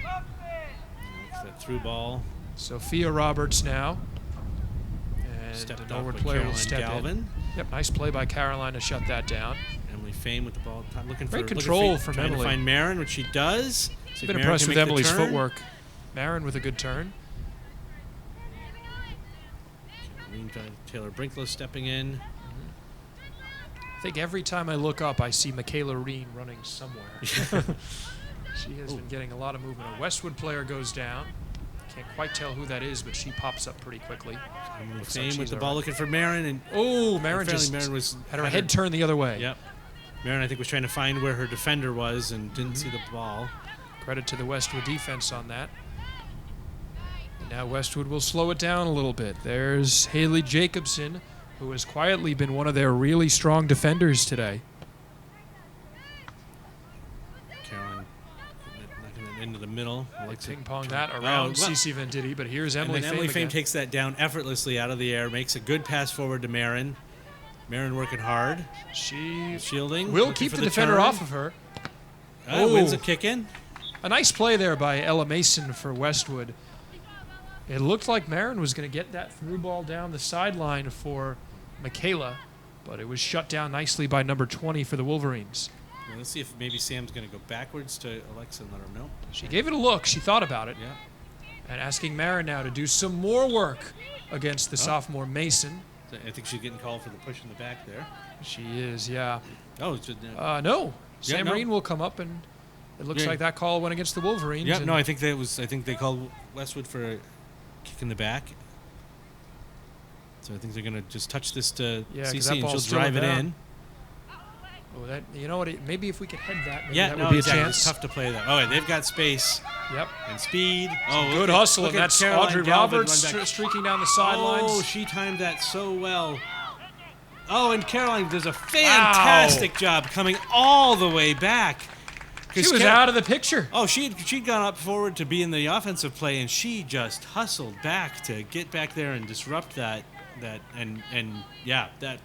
That through ball. Sophia Roberts now. And Stepped the up Norwood with player will Caroline step Galvin. in. Yep, nice play by Caroline to shut that down. Emily Fame with the ball. Great control from trying Emily. to find Marin, which she does. See if Been Marin impressed can with make the Emily's turn. footwork. Marin with a good turn. Taylor Brinklow stepping in. I think every time I look up, I see Michaela Reen running somewhere. She has been getting a lot of movement. A Westwood player goes down. Can't quite tell who that is, but she pops up pretty quickly. Looks like Fame she's with the all ball right. looking for Marin. And Oh, Marin apparently just Marin was had her head turned the other way. Yep. Marin, I think, was trying to find where her defender was and didn't see the ball. Credit to the Westwood defense on that. And now Westwood will slow it down a little bit. There's Haley Jacobson, who has quietly been one of their really strong defenders today. Caroline knocking that into the middle. Likes Ping it. pong that around well, Cece Venditti, but here's Emily and then Emily Fame again. takes that down effortlessly out of the air, makes a good pass forward to Marin. Marin working hard. She Shielding. will looking keep for the defender turn. off of her. Wins Oh. a kick in. A nice play there by Ella Mason for Westwood. It looked like Marin was going to get that through ball down the sideline for Michaela, but it was shut down nicely by number 20 for the Wolverines. Well, let's see if maybe Sam's going to go backwards to Alexa and let her know. She gave it a look. She thought about it. Yeah. And asking Marin now to do some more work against the sophomore Mason. I think she's getting called for the push in the back there. She is, yeah. Oh, it's just, No. Sam no. Reen will come up, and it looks Yeah. like that call went against the Wolverines. yeah. and No, I think they called Westwood for a kick in the back. So I think they're going to just touch this to Yeah, 'cause CC that and she'll ball's still drive it down. in. Oh, that, you know what? Maybe if we could head that, maybe Yeah, that no, would be exactly. a It's chance. tough to play that. Oh, they've got space Yep. and speed. Oh, Good look at- hustle, look and at that's Caroline Audrey Galvin Roberts run back. streaking down the sidelines. Oh, she timed that so well. Oh, and Caroline does a fantastic job coming all the way back. She was out of the picture. Oh, she'd gone up forward to be in the offensive play, and she just hustled back to get back there and disrupt that and yeah, that.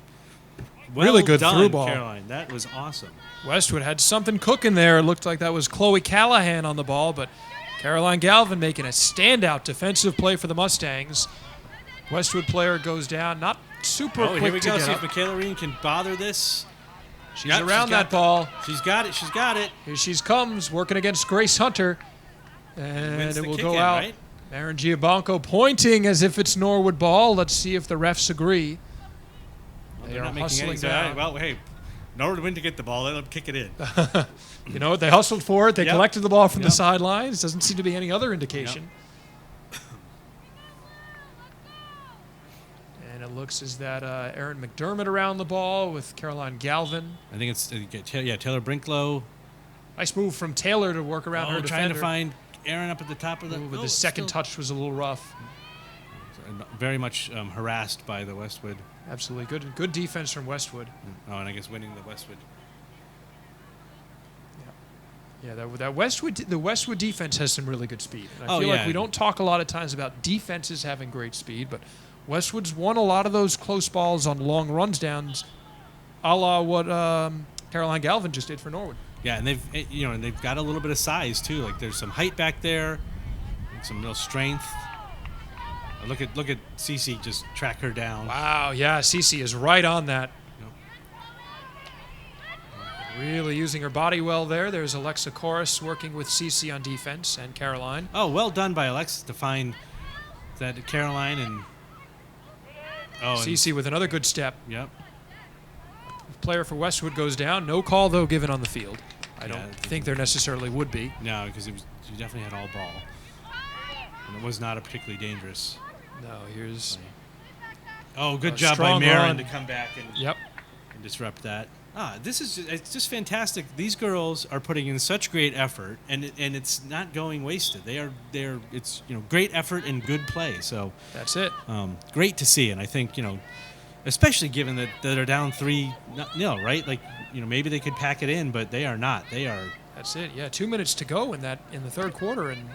Well Really good done, through ball. Caroline. That was awesome. Westwood had something cooking there. It looked like that was Chloe Callahan on the ball, but Caroline Galvin making a standout defensive play for the Mustangs. Westwood player goes down, not super Oh, quick here we to go. get See up. if Michaela Reen can bother this. She's Yep, around she's that got ball. She's got it. She's got it. Here she comes, working against Grace Hunter. And Wins it the will kick go in, out. right? Aaron Giabanco pointing as if it's Norwood ball. Let's see if the refs agree. Well, They they're are not making hustling any. down. Well, hey, Norwood went to get the ball. Let them kick it in. You know what? They hustled for it. They Yep. collected the ball from the Yep. sidelines. Doesn't seem to be any other indication. And it looks as that Erin McDermott around the ball with Caroline Galvin. I think it's Taylor Brinklow. Nice move from Taylor to work around her Trying defender. to find Aaron up at the top of the. Ooh, but the second touch was a little rough. Very much harassed by the Westwood. Absolutely good defense from Westwood. Oh, and I guess winning the Westwood. Yeah, that the Westwood defense has some really good speed. And I Oh, feel yeah. like we don't talk a lot of times about defenses having great speed, but Westwood's won a lot of those close balls on long runs downs, a la what Caroline Galvin just did for Norwood. Yeah, and they've got a little bit of size too. Like there's some height back there, and some real strength. Look at Cece just track her down. Wow, yeah, Cece is right on that. Yep. Really using her body well there. There's Alexa Corus working with Cece on defense and Caroline. Oh, well done by Alexis to find that Caroline and Cece with another good step. Yep. Player for Westwood goes down. No call, though, given on the field. I Yeah, don't think there necessarily would be. No, because you definitely had all ball, and it was not a particularly dangerous. No, here's Oh, good a job by strong Marin run. to come back and Yep. disrupt that. It's just fantastic. These girls are putting in such great effort, and it's not going wasted. It's great effort and good play. So That's it. great to see, and I think especially given that they're down 3-0, right? Like maybe they could pack it in, but they are not. They are. That's it. Yeah, 2 minutes to go in the third quarter, and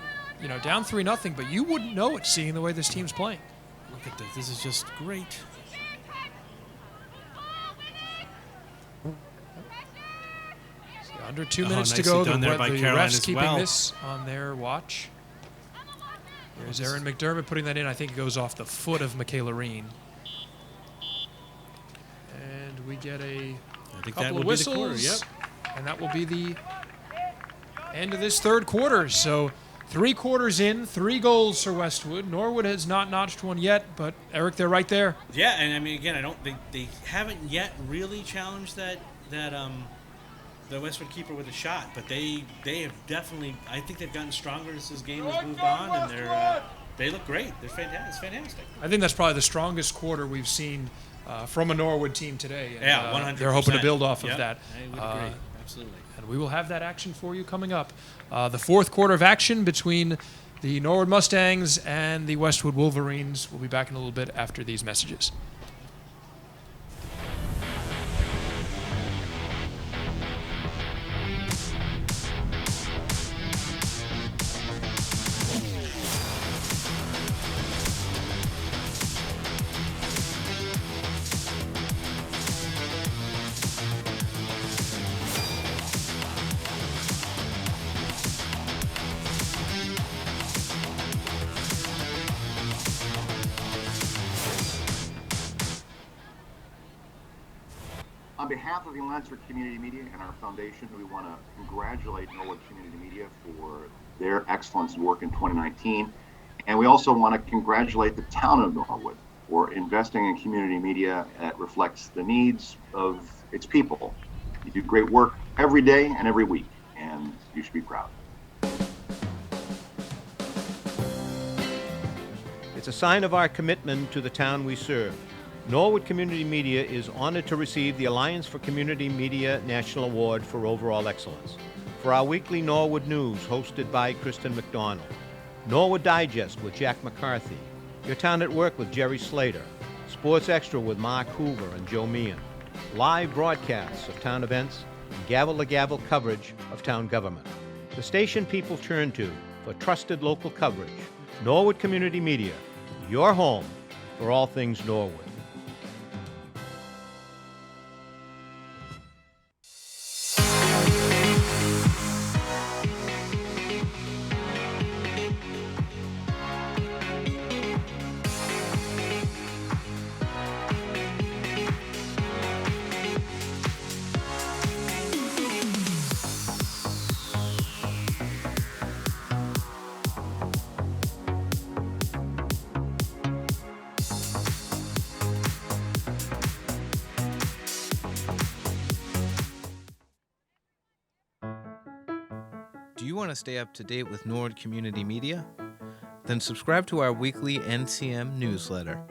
down 3-0. But you wouldn't know it seeing the way this team's playing. Look at this. This is just great. Under 2 minutes to nicely go. done there by Caroline refs as keeping well. this on their watch. There's Erin McDermott putting that in. I think it goes off the foot of Michaela Reen. And we get a I think that couple will of be the quarter. whistles. Yep. And that will be the end of this third quarter. So 3 quarters in, 3 goals for Westwood. Norwood has not notched one yet, but Eric, they're right there. Yeah, and I mean again, they haven't yet really challenged that the Westwood keeper with a shot, but they have definitely. I think they've gotten stronger as this game has moved on, and they look great. They're fantastic. It's fantastic. I think that's probably the strongest quarter we've seen from a Norwood team today. And, Yeah, 100%. They're hoping to build off Yep, of that. I would agree. Absolutely. And we will have that action for you coming up. The fourth quarter of action between the Norwood Mustangs and the Westwood Wolverines. We'll be back in a little bit after these messages. On behalf of the Lansford Community Media and our foundation, we want to congratulate Norwood Community Media for their excellence work in 2019. And we also want to congratulate the town of Norwood for investing in community media that reflects the needs of its people. You do great work every day and every week, and you should be proud. It's a sign of our commitment to the town we serve. Norwood Community Media is honored to receive the Alliance for Community Media National Award for Overall Excellence. For our weekly Norwood News, hosted by Kristen McDonald. Norwood Digest with Jack McCarthy. Your Town at Work with Jerry Slater. Sports Extra with Mark Hoover and Joe Meehan. Live broadcasts of town events and gavel-to-gavel coverage of town government. The station people turn to for trusted local coverage. Norwood Community Media, your home for all things Norwood. Do you want to stay up to date with Norwood Community Media? Then subscribe to our weekly NCM newsletter.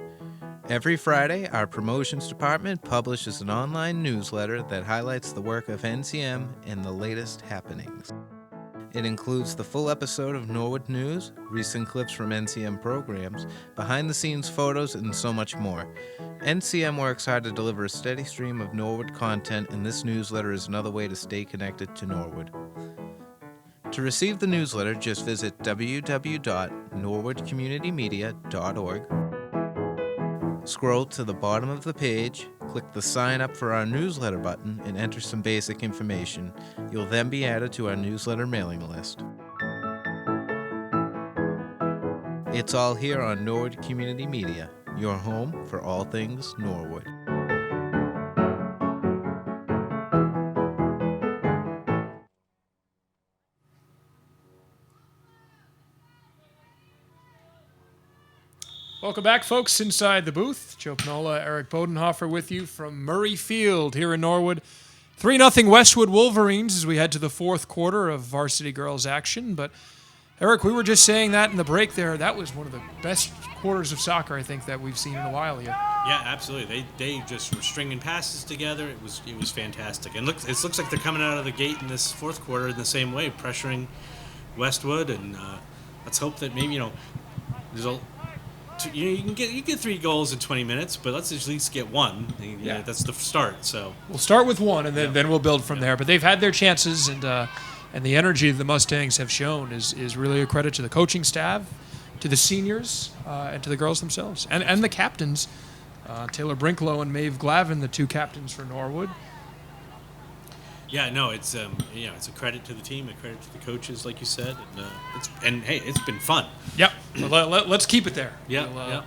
Every Friday, our promotions department publishes an online newsletter that highlights the work of NCM and the latest happenings. It includes the full episode of Norwood News, recent clips from NCM programs, behind-the-scenes photos, and so much more. NCM works hard to deliver a steady stream of Norwood content, and this newsletter is another way to stay connected to Norwood. To receive the newsletter, just visit www.norwoodcommunitymedia.org. Scroll to the bottom of the page, click the Sign Up for our newsletter button, and enter some basic information. You'll then be added to our newsletter mailing list. It's all here on Norwood Community Media, your home for all things Norwood. Welcome back, folks, inside the booth. Joe Panola, Eric Bodenhofer with you from Murray Field here in Norwood. 3-0 Westwood Wolverines as we head to the fourth quarter of varsity girls action. But, Eric, we were just saying that in the break there. That was one of the best quarters of soccer, I think, that we've seen in a while here. Yeah, absolutely. They just were stringing passes together. It was fantastic. And it looks like they're coming out of the gate in this fourth quarter in the same way, pressuring Westwood. And let's hope that maybe, there's you get 3 goals in 20 minutes, but let's at least get one. Yeah, that's the start. So we'll start with one, and then we'll build from there. But they've had their chances, and the energy the Mustangs have shown is really a credit to the coaching staff, to the seniors, and to the girls themselves, and the captains, Taylor Brinklow and Maeve Glavin, the 2 captains for Norwood. Yeah, no, it's it's a credit to the team, a credit to the coaches, like you said, and hey, it's been fun. Yep. Well, let's keep it there. Yeah.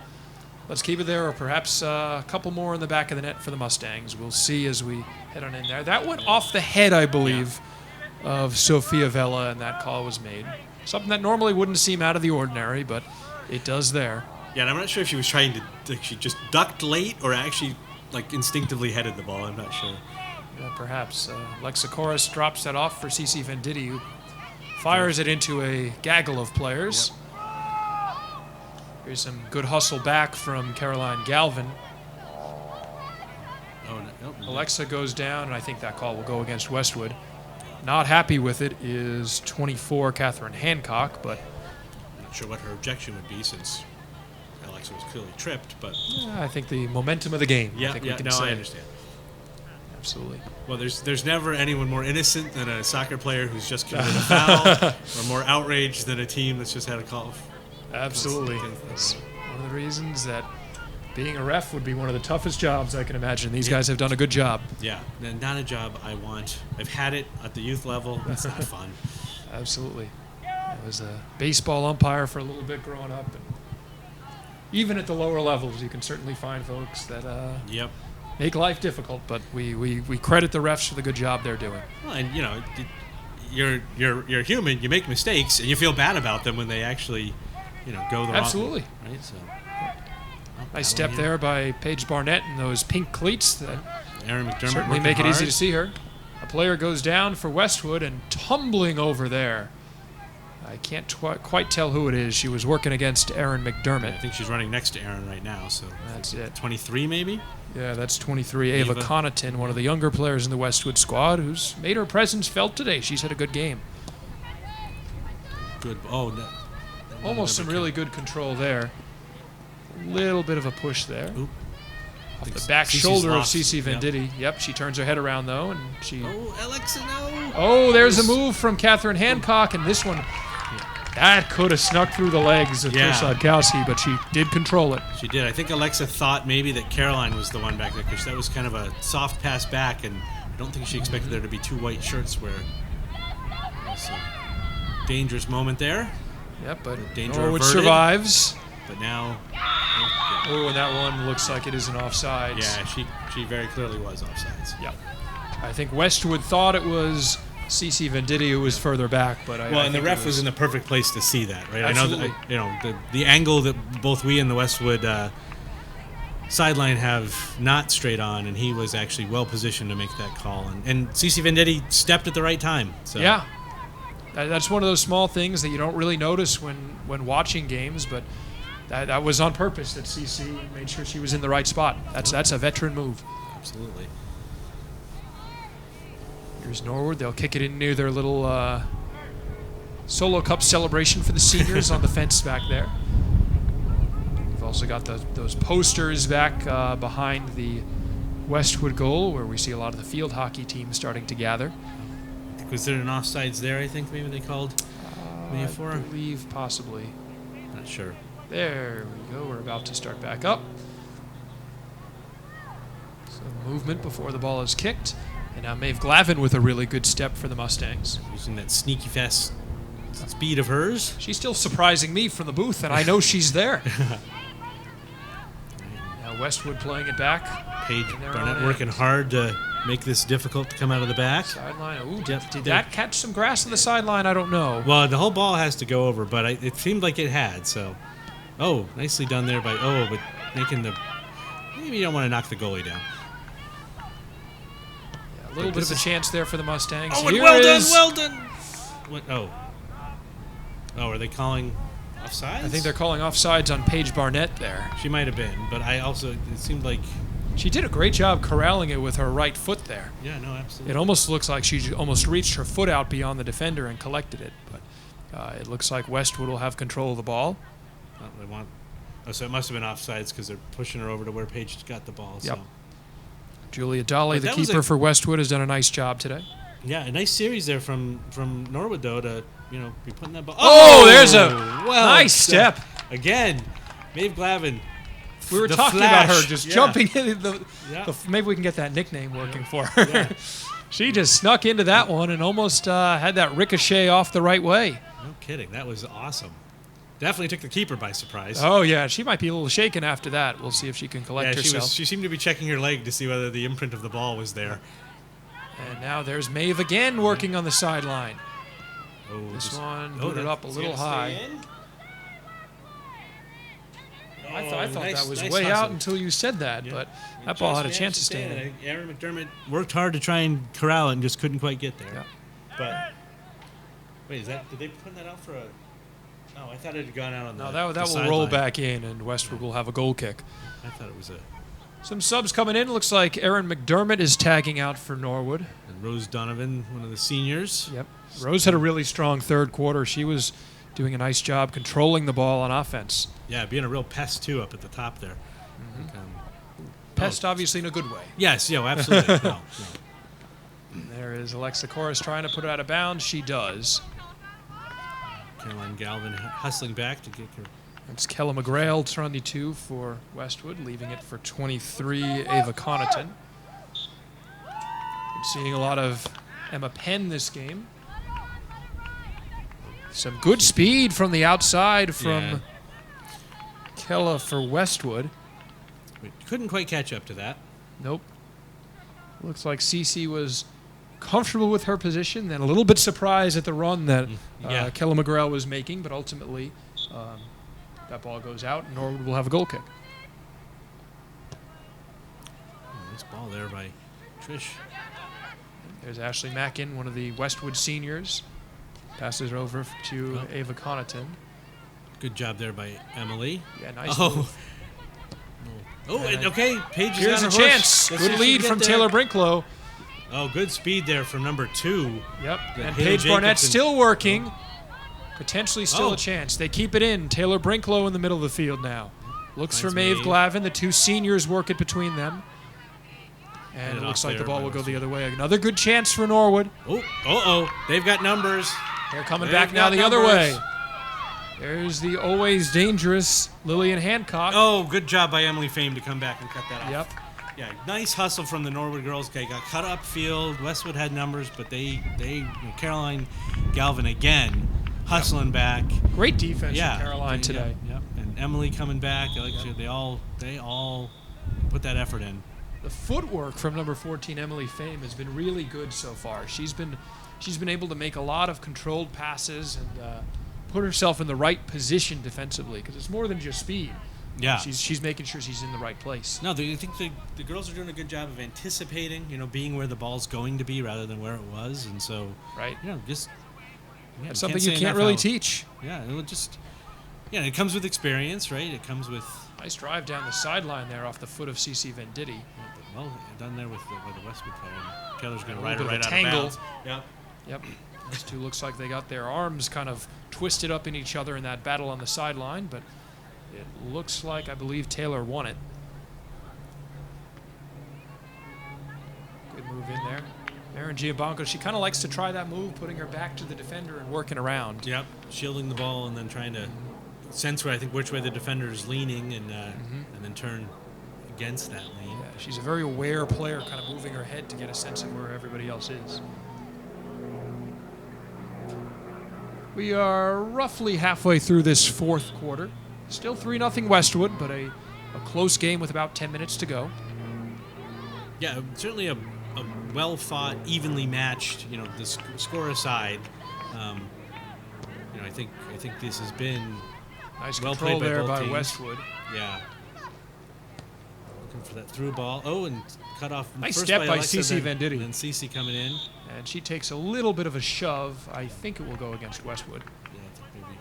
Let's keep it there, or perhaps a couple more in the back of the net for the Mustangs. We'll see as we head on in there. That went off the head, I believe, of Sophia Vella, and that call was made. Something that normally wouldn't seem out of the ordinary, but it does there. Yeah, and I'm not sure if she was trying to she just ducked late or actually instinctively headed the ball. I'm not sure. Perhaps. Alexa Corus drops that off for Cece Venditti, who fires it into a gaggle of players. Yep. Here's some good hustle back from Caroline Galvin. Alexa goes down, and I think that call will go against Westwood. Not happy with it is 24, Catherine Hancock, but I'm not sure what her objection would be since Alexa was clearly tripped, but I think the momentum of the game. I understand. Absolutely. Well, there's never anyone more innocent than a soccer player who's just committed a foul, or more outraged than a team that's just had a call. Absolutely. That's one of the reasons that being a ref would be one of the toughest jobs I can imagine. These guys have done a good job. Yeah, and not a job I want. I've had it at the youth level. It's not fun. Absolutely. I was a baseball umpire for a little bit growing up, and even at the lower levels, you can certainly find folks that make life difficult, but we credit the refs for the good job they're doing. Well, and you're human. You make mistakes, and you feel bad about them when they actually, go the Absolutely. wrong way. Right. So, nice step there by Paige Barnett in those pink cleats that Erin McDermott certainly make it easy to see her. A player goes down for Westwood and tumbling over there. I can't quite tell who it is. She was working against Erin McDermott. Yeah, I think she's running next to Erin right now. So that's it. 23 maybe? Yeah, that's 23. Ava Connorton, one of the younger players in the Westwood squad, who's made her presence felt today. She's had a good game. Good. Oh, no. Almost some really good control there. A little bit of a push there. Oop. Off the back shoulder of lost. Cece Venditti. Yep, she turns her head around, though, and she... Oh, Alexa, no! Oh, there's a move from Catherine Hancock, and this one... That could have snuck through the legs of Trish Odkowski, but she did control it. She did. I think Alexa thought maybe that Caroline was the one back there, because that was kind of a soft pass back, and I don't think she expected there to be 2 white shirts where... That's a dangerous moment there. Yep, but Norwood survives. But now... Oh, and that one looks like it is an offsides. Yeah, she very clearly was offsides. Yep. I think Westwood thought it was Cece Venditti who was further back, but and the ref was in the perfect place to see that, right? Absolutely. I know that, the angle that both we and the Westwood sideline have not straight on, and he was actually well positioned to make that call. And Cece Venditti stepped at the right time. So. Yeah. That's one of those small things that you don't really notice when watching games, but that was on purpose that CC made sure she was in the right spot. That's a veteran move. Absolutely. Here's Norwood. They'll kick it in near their little Solo Cup celebration for the seniors on the fence back there. We've also got those posters back behind the Westwood goal, where we see a lot of the field hockey teams starting to gather. Was there an offsides there, I think maybe they called? I believe possibly. Not sure. There we go. We're about to start back up. Some movement before the ball is kicked. And now Maeve Glavin with a really good step for the Mustangs. Using that sneaky fast speed of hers. She's still surprising me from the booth, and I know she's there. Now Westwood playing it back. Paige Barnett working hard to make this difficult to come out of the back. Sideline. Ooh, did that catch some grass on the sideline? I don't know. Well, the whole ball has to go over, but it seemed like it had. So, nicely done there by but making maybe you don't want to knock the goalie down. Yeah, a little bit of a chance there for the Mustangs. Oh, and well done. What? Are they calling offsides? I think they're calling offsides on Paige Barnett there. She might have been, but it seemed like she did a great job corralling it with her right foot there. Yeah, no, absolutely. It almost looks like she almost reached her foot out beyond the defender and collected it. But it looks like Westwood will have control of the ball. So it must have been offsides because they're pushing her over to where Paige got the ball. Yep. So. Julia Dolly, the keeper for Westwood, has done a nice job today. Yeah, a nice series there from Norwood, though, to be putting that ball. Oh, there's a nice step. Again, Maeve Glavin. We were talking about her just jumping in. Maybe we can get that nickname working for her. Yeah. She just snuck into that one and almost had that ricochet off the right way. No kidding. That was awesome. Definitely took the keeper by surprise. Oh, yeah. She might be a little shaken after that. We'll see if she can collect herself. She seemed to be checking her leg to see whether the imprint of the ball was there. And now there's Maeve again working on the sideline. Oh, this one booted up a little high. I thought that was way out until you said that, but that ball had a chance to stay in. Aaron McDermott worked hard to try and corral it and just couldn't quite get there. Yeah. But wait, did they put that out for a? No, I thought it had gone out on the. No, that will roll back in, and Westwood will have a goal kick. I thought it was a. Some subs coming in. Looks like Aaron McDermott is tagging out for Norwood. And Rose Donovan, one of the seniors. Yep. Rose had a really strong third quarter. She was doing a nice job controlling the ball on offense. Yeah, being a real pest, too, up at the top there. Mm-hmm. Pest, obviously, in a good way. Yes, absolutely. No. There is Alexa Corris trying to put it out of bounds. She does. Caroline Galvin hustling back to get her. It's Kella McGrail, 22 for Westwood, leaving it for 23, Ava Connorton. I'm seeing a lot of Emma Penn this game. Some good speed from the outside from Kella for Westwood. We couldn't quite catch up to that. Nope. Looks like Cece was comfortable with her position, then a little bit surprised at the run that Kella McGrail was making, but ultimately that ball goes out, and Norwood will have a goal kick. Nice ball there by Trish. There's Ashley Mackin, one of the Westwood seniors. Passes her over to Ava Connorton. Good job there by Emily. Yeah, nice move. Okay. Paige Here's a chance. Good lead from Taylor Brinklow. Oh, good speed there from number 2. Yep. And Paige Barnett still working. Potentially still a chance. They keep it in. Taylor Brinklow in the middle of the field now. Looks for Maeve Glavin. The two seniors work it between them. And it looks like the ball will go the other way. Another good chance for Norwood. They've got numbers. They're coming back now the other way. There's the always dangerous Lillian Hancock. Oh, good job by Emily Fame to come back and cut that off. Yep. Yeah, nice hustle from the Norwood girls. They got cut up field. Westwood had numbers, but Caroline Galvin again hustling back. Great defense from Caroline today. Yep. And Emily coming back. They all put that effort in. The footwork from number 14 Emily Fame has been really good so far. She's been able to make a lot of controlled passes and put herself in the right position defensively, because it's more than just speed. Yeah, she's making sure she's in the right place. No, I think the girls are doing a good job of anticipating, being where the ball's going to be rather than where it was, and so right, just Yeah, That's something you say can't enough really how- teach. Yeah, it would just. Yeah, it comes with experience, right? It comes with. Nice drive down the sideline there off the foot of CC Venditti. Well, done there with the Westwood player. And Taylor's going A to ride little her bit right of out a of tangle. bounds. Yep. Yep. These two looks like they got their arms kind of twisted up in each other in that battle on the sideline, but it looks like, I believe, Taylor won it. Good move in there. Erin Giabanco, she kind of likes to try that move, putting her back to the defender and working around. Yep. Shielding the ball and then trying to sense which way the defender is leaning and then turn against that lean. Yeah, she's a very aware player, kind of moving her head to get a sense of where everybody else is. We are roughly halfway through this fourth quarter. Still 3-0 Westwood, but a close game with about 10 minutes to go. Yeah, certainly a well-fought, evenly matched. The score aside, I think this has been Nice well control played by there both by teams. Westwood. Yeah. Looking for that through ball. Oh, and cut off. Nice first step by Alexa, CeCe then- Venditti. Then CeCe coming in. And she takes a little bit of a shove. I think it will go against Westwood. Yeah, I think maybe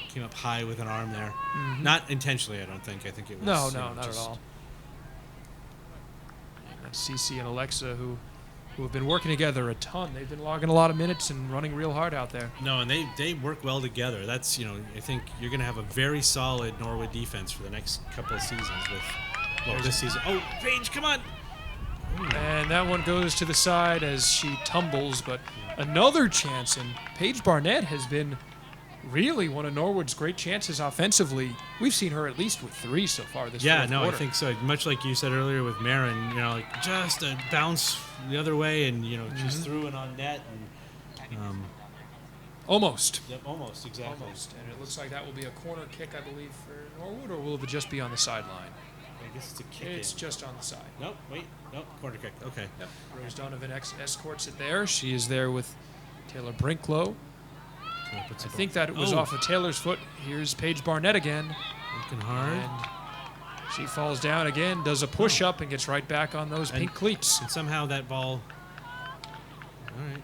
came up high with an arm there. Not intentionally, I don't think. I think it was. No, you know, not just- at all. And that's CeCe and Alexa who have been working together a ton. They've been logging a lot of minutes and running real hard out there. No, and they work well together. That's I think you're going to have a very solid Norwood defense for the next couple of seasons with this season. Oh, Paige, come on! And that one goes to the side as she tumbles, but another chance, and Paige Barnett has been really one of Norwood's great chances offensively. We've seen her at least with 3 so far this Yeah, fourth no, quarter. I think so. Much like you said earlier with Marin, like just a bounce the other way, and just threw it on net, and Almost. yep, almost exactly. Almost. And it looks like that will be a corner kick, I believe, for Norwood, or will it just be on the sideline? I guess it's a kick. It's just on the side. Nope, wait, nope, corner kick. Okay. Yep. Rose Donovan escorts it there. She is there with Taylor Brinklow. I think that it was off of Taylor's foot. Here's Paige Barnett again. Working hard. And she falls down again, does a push-up, and gets right back on those pink cleats. And somehow that ball. All right.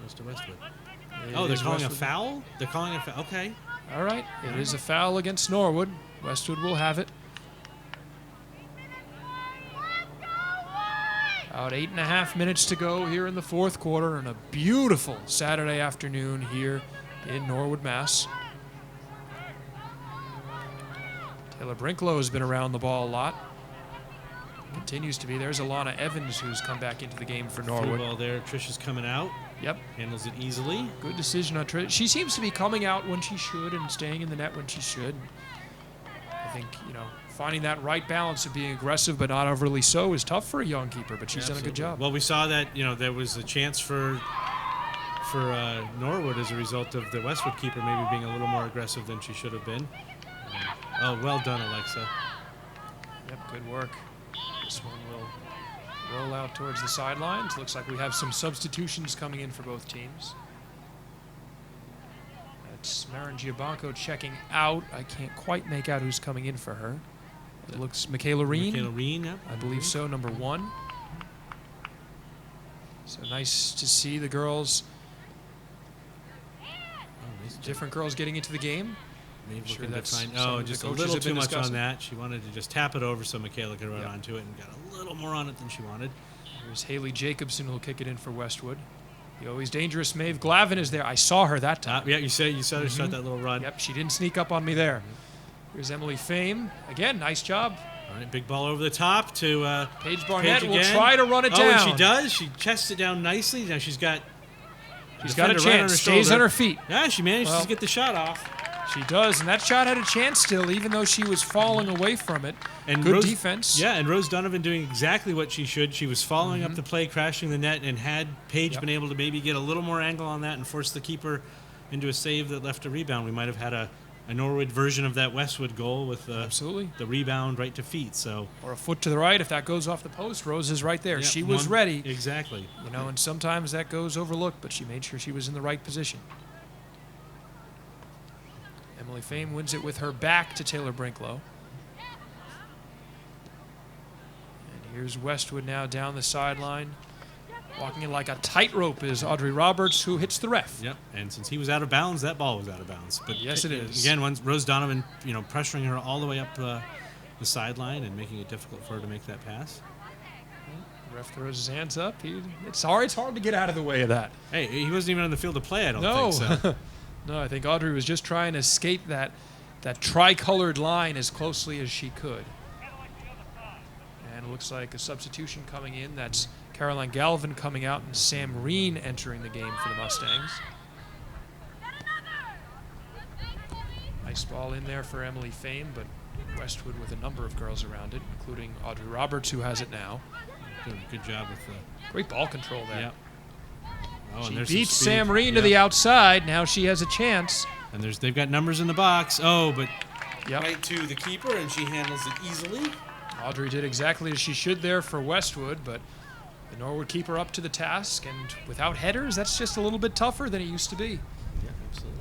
Goes to Westwood. It They're is calling a Westwood. foul? They're calling a foul. Okay. All right. It is a foul against Norwood. Westwood will have it. About 8.5 minutes to go here in the fourth quarter, and a beautiful Saturday afternoon here in Norwood, Mass. Taylor Brinklow has been around the ball a lot. Continues to be. There's Alana Evans, who's come back into the game for Through Norwood. ball there. Tricia's coming out. Yep. Handles it easily. Good decision on Trish. She seems to be coming out when she should and staying in the net when she should. I think, finding that right balance of being aggressive but not overly so is tough for a young keeper, but she's done a good job. Well, we saw that, there was a chance for Norwood as a result of the Westwood keeper maybe being a little more aggressive than she should have been. Well done, Alexa. Yep, good work. This one will roll out towards the sidelines. Looks like we have some substitutions coming in for both teams. That's Marin Giabanco checking out. I can't quite make out who's coming in for her. It looks Michaela Reen. Michaela Reen, yep. I believe so, number 1. So nice to see the girls, different girls getting into the game. Maybe Sure, looking to that's find, something the just a coaches little have been too much discussing. on that. She wanted to just tap it over so Michaela could run Yep. onto it and got a little more on it than she wanted. Here's Haley Jacobson who'll kick it in for Westwood. The always dangerous Maeve Glavin is there. I saw her that time. Yeah, you saw her start that little run. Yep, she didn't sneak up on me there. Here's Emily Fame. Again, nice job. All right, big ball over the top to Paige Barnett will again. try to run it Oh, down. and she does. She chests it down nicely. Now she's got got a defender right chance. her Stays shoulder. on her feet. Yeah, she manages Well, to get the shot off. She does, and that shot had a chance still, even though she was falling away from it. And Good Rose, defense. Yeah, and Rose Donovan doing exactly what she should. She was following up the play, crashing the net, and had Paige Yep. been able to maybe get a little more angle on that and force the keeper into a save that left a rebound, we might have had a Norwood version of that Westwood goal with Absolutely. the rebound right to feet. So Or a foot to the right. If that goes off the post, Rose is right there. yeah, She was one- ready. Exactly. And sometimes that goes overlooked, but she made sure she was in the right position. Emily Fame wins it with her back to Taylor Brinklow. And here's Westwood now down the sideline. Walking in like a tightrope is Audrey Roberts, who hits the ref. Yep, and since he was out of bounds, that ball was out of bounds. But Yes, it is. Again, once Rose Donovan, pressuring her all the way up the sideline and making it difficult for her to make that pass. The ref throws his hands up. It's hard to get out of the way of that. Hey, he wasn't even on the field to play, I don't No. think so. No, I think Audrey was just trying to skate that tricolored line as closely as she could. And it looks like a substitution coming in. That's Caroline Galvin coming out and Sam Reen entering the game for the Mustangs. Nice ball in there for Emily Fame, but Westwood with a number of girls around it, including Audrey Roberts, who has it now. Doing a good job with the... Great ball control there. Yep. Oh, She and beats Sam Reen to the outside. Now she has a chance. And they've got numbers in the box. Oh, but Yep. right to the keeper, and she handles it easily. Audrey did exactly as she should there for Westwood, but the Norwood keeper up to the task, and without headers, that's just a little bit tougher than it used to be. Yeah, absolutely.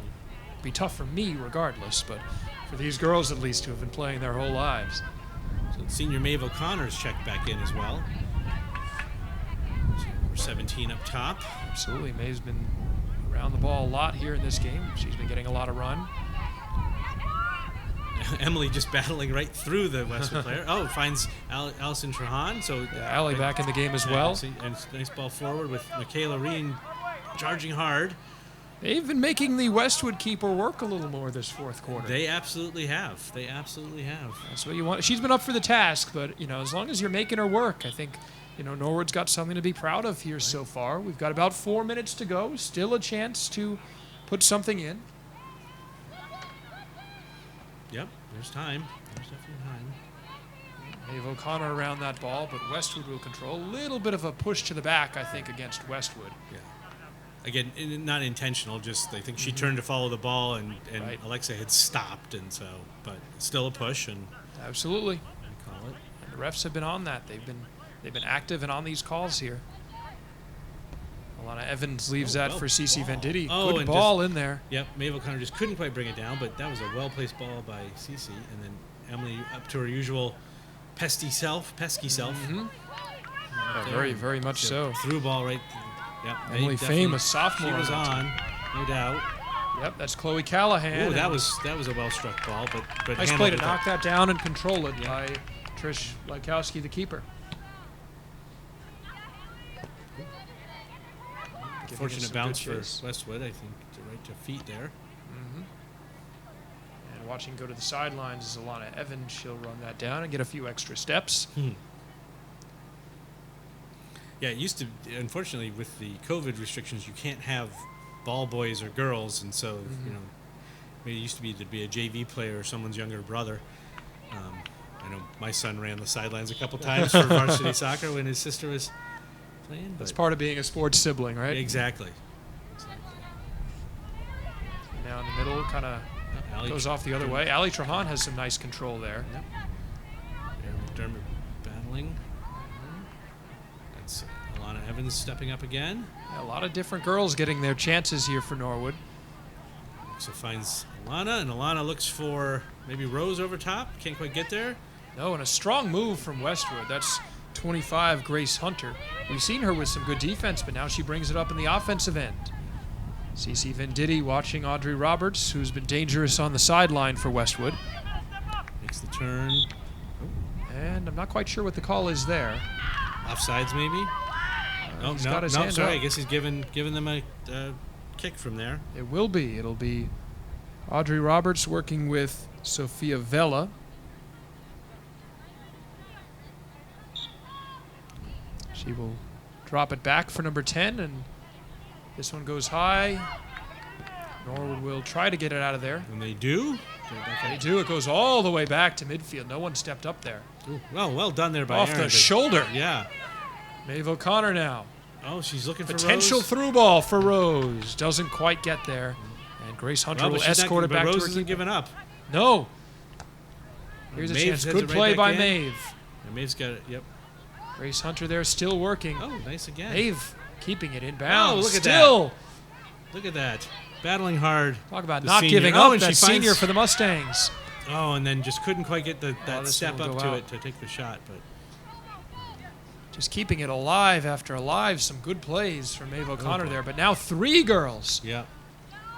Be tough for me regardless, but for these girls at least who have been playing their whole lives. So senior Maeve O'Connor's checked back in as well. Number 17 up top. Absolutely, Maeve's been around the ball a lot here in this game. She's been getting a lot of run. Emily just battling right through the Westwood player. Oh, finds Allison Trahan. So Allie back in the game as well. And nice ball forward with Michaela Reen charging hard. They've been making the Westwood keeper work a little more this fourth quarter. They absolutely have. They absolutely have. That's what you want. She's been up for the task, but as long as you're making her work, I think Norwood's got something to be proud of here so far. We've got about 4 minutes to go. Still a chance to put something in. Yep, there's time. There's definitely time. Maeve O'Connor around that ball, but Westwood will control. A little bit of a push to the back, I think, against Westwood. Yeah. Again, not intentional. Just I think she turned to follow the ball, and Right. Alexa had stopped, and so, but still a push, and Absolutely. I call it. And the refs have been on that. They've been active and on these calls here. Alana Evans leaves that for Cece Venditti. Oh, Good and ball in there. Yep, Maeve O'Connor just couldn't quite bring it down, but that was a well-placed ball by Cece, and then Emily up to her usual pesky self. Yeah, very, very much so. Through ball right. Yep. Emily Fame, a sophomore. She was on, no doubt. Yep, that's Chloe Callahan. Oh, that was a well-struck ball, but nice play to knock that down and control it by Trish Lykowski, the keeper. Fortunate bounce for Westwood, I think, right to feet there. And watching go to the sidelines is Alana Evans. She'll run that down and get a few extra steps. Yeah, it used to, unfortunately, with the COVID restrictions, you can't have ball boys or girls, and so, it used to be there'd be a JV player or someone's younger brother. I know my son ran the sidelines a couple times for varsity soccer when his sister was playing. That's part of being a sports sibling, right? Exactly. Now in the middle, kind of goes off the other way. Allie Trahan has some nice control there. Yep. Dermot battling. That's Alana Evans stepping up again. Yeah, a lot of different girls getting their chances here for Norwood. So finds Alana, and Alana looks for maybe Rose over top. Can't quite get there. No, and a strong move from Westwood. That's 25, Grace Hunter. We've seen her with some good defense, but now she brings it up in the offensive end. Cece Venditti watching Audrey Roberts, who's been dangerous on the sideline for Westwood. Makes the turn. And I'm not quite sure what the call is there. Offsides, maybe? He's got his hand sorry. up. I guess he's giving them a kick from there. It will be. It'll be Audrey Roberts working with Sophia Vella. She will drop it back for number 10, and this one goes high. Norwood will try to get it out of there. And they do. They do. It goes all the way back to midfield. No one stepped up there. Ooh, well done there by Off Aaron. the shoulder. Yeah. Maeve O'Connor now. Oh, she's looking for Potential Rose. through ball for Rose. Doesn't quite get there. And Grace Hunter Well, will but she's escort not, it back but to Rose her isn't keeper. giving up. No. Here's a Maeve chance. heads Good it right play back by in. Maeve. And Maeve's got it. Yep. Grace Hunter there still working. Oh, nice again. Maeve keeping it inbounds. Oh, look at still. that. Look at that. Battling hard. Talk about The not senior. giving Oh, up. and she That senior finds- for the Mustangs. Oh, and then just couldn't quite get that this step one will up go to out. it to take the shot. But just keeping it alive after alive. Some good plays from Ava Connorton there. But now 3 girls. Yeah.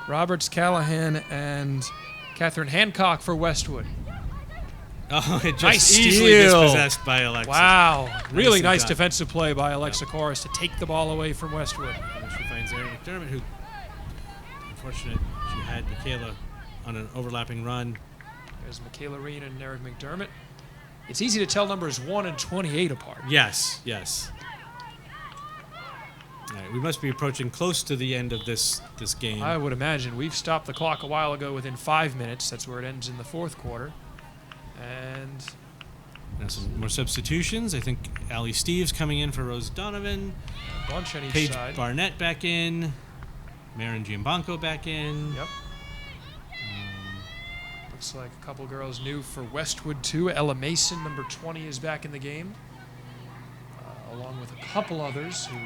Roberts, Callahan, and Catherine Hancock for Westwood. Oh, it just Nice easily steal. dispossessed by Alexis. Wow. Really Nicely nice done. defensive play by Alexa Corris to take the ball away from Westwood. And she finds Erin McDermott, who, unfortunate, she had Michaela on an overlapping run. There's Michaela Reen and Eric McDermott. It's easy to tell numbers 1 and 28 apart. Yes, yes. All right, we must be approaching close to the end of this game. I would imagine. We've stopped the clock a while ago within 5 minutes. That's where it ends in the 4th quarter. And Now some more substitutions. I think Allie Steves coming in for Rose Donovan. a bunch on each Paige side. Barnett back in. Marin Giambanco back in. Yep. Looks like a couple girls new for Westwood, too. Ella Mason, number 20, is back in the game, along with a couple others who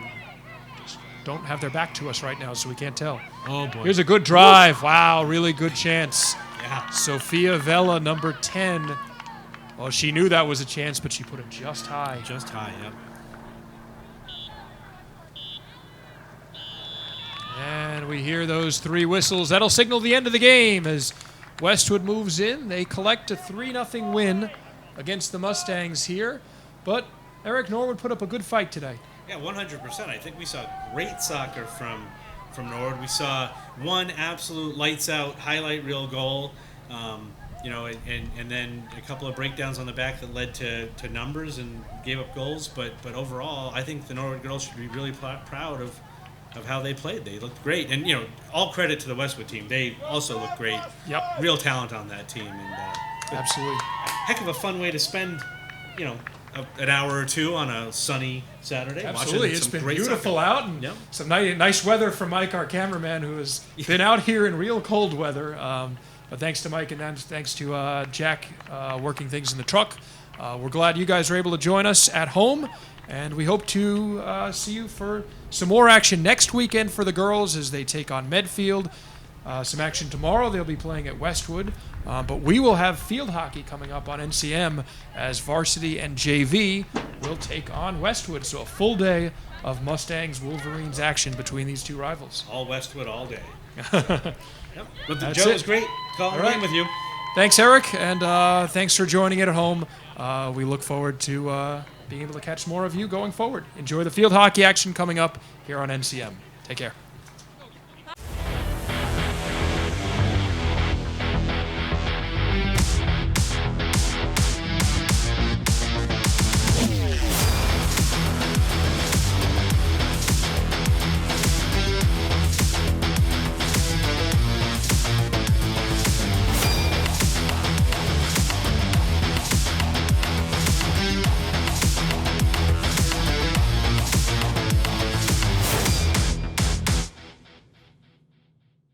just don't have their back to us right now, so we can't tell. Oh, boy. Here's a good drive. Wow, really good chance. Yeah. Sophia Vella, number 10. Well, she knew that was a chance, but she put it just high. Just high, yep. And we hear those 3 whistles. That'll signal the end of the game as Westwood moves in. They collect a 3-0 win against the Mustangs here. But Eric, Norwood put up a good fight today. Yeah, 100%. I think we saw great soccer from Norwood. We saw one absolute lights-out highlight reel goal, and then a couple of breakdowns on the back that led to numbers and gave up goals. But overall, I think the Norwood girls should be really proud of how they played. They looked great. And, all credit to the Westwood team. They also looked great. Yep. Real talent on that team. And Absolutely. heck of a fun way to spend, an hour or two on a sunny Saturday. Absolutely. Watching It's some been great beautiful soccer. out and Yep. some nice weather from Mike, our cameraman, who has been out here in real cold weather. But thanks to Mike and then thanks to Jack working things in the truck. We're glad you guys are able to join us at home, and we hope to see you for some more action next weekend for the girls as they take on Medfield. Some action tomorrow. They'll be playing at Westwood. But we will have field hockey coming up on NCM as varsity and JV will take on Westwood. So a full day of Mustangs Wolverines action between these 2 rivals. All Westwood all day. Yep. But That's Joe, it. it was great calling All right. game with you. Thanks, Eric, and thanks for joining it at home. We look forward to being able to catch more of you going forward. Enjoy the field hockey action coming up here on NCM. Take care.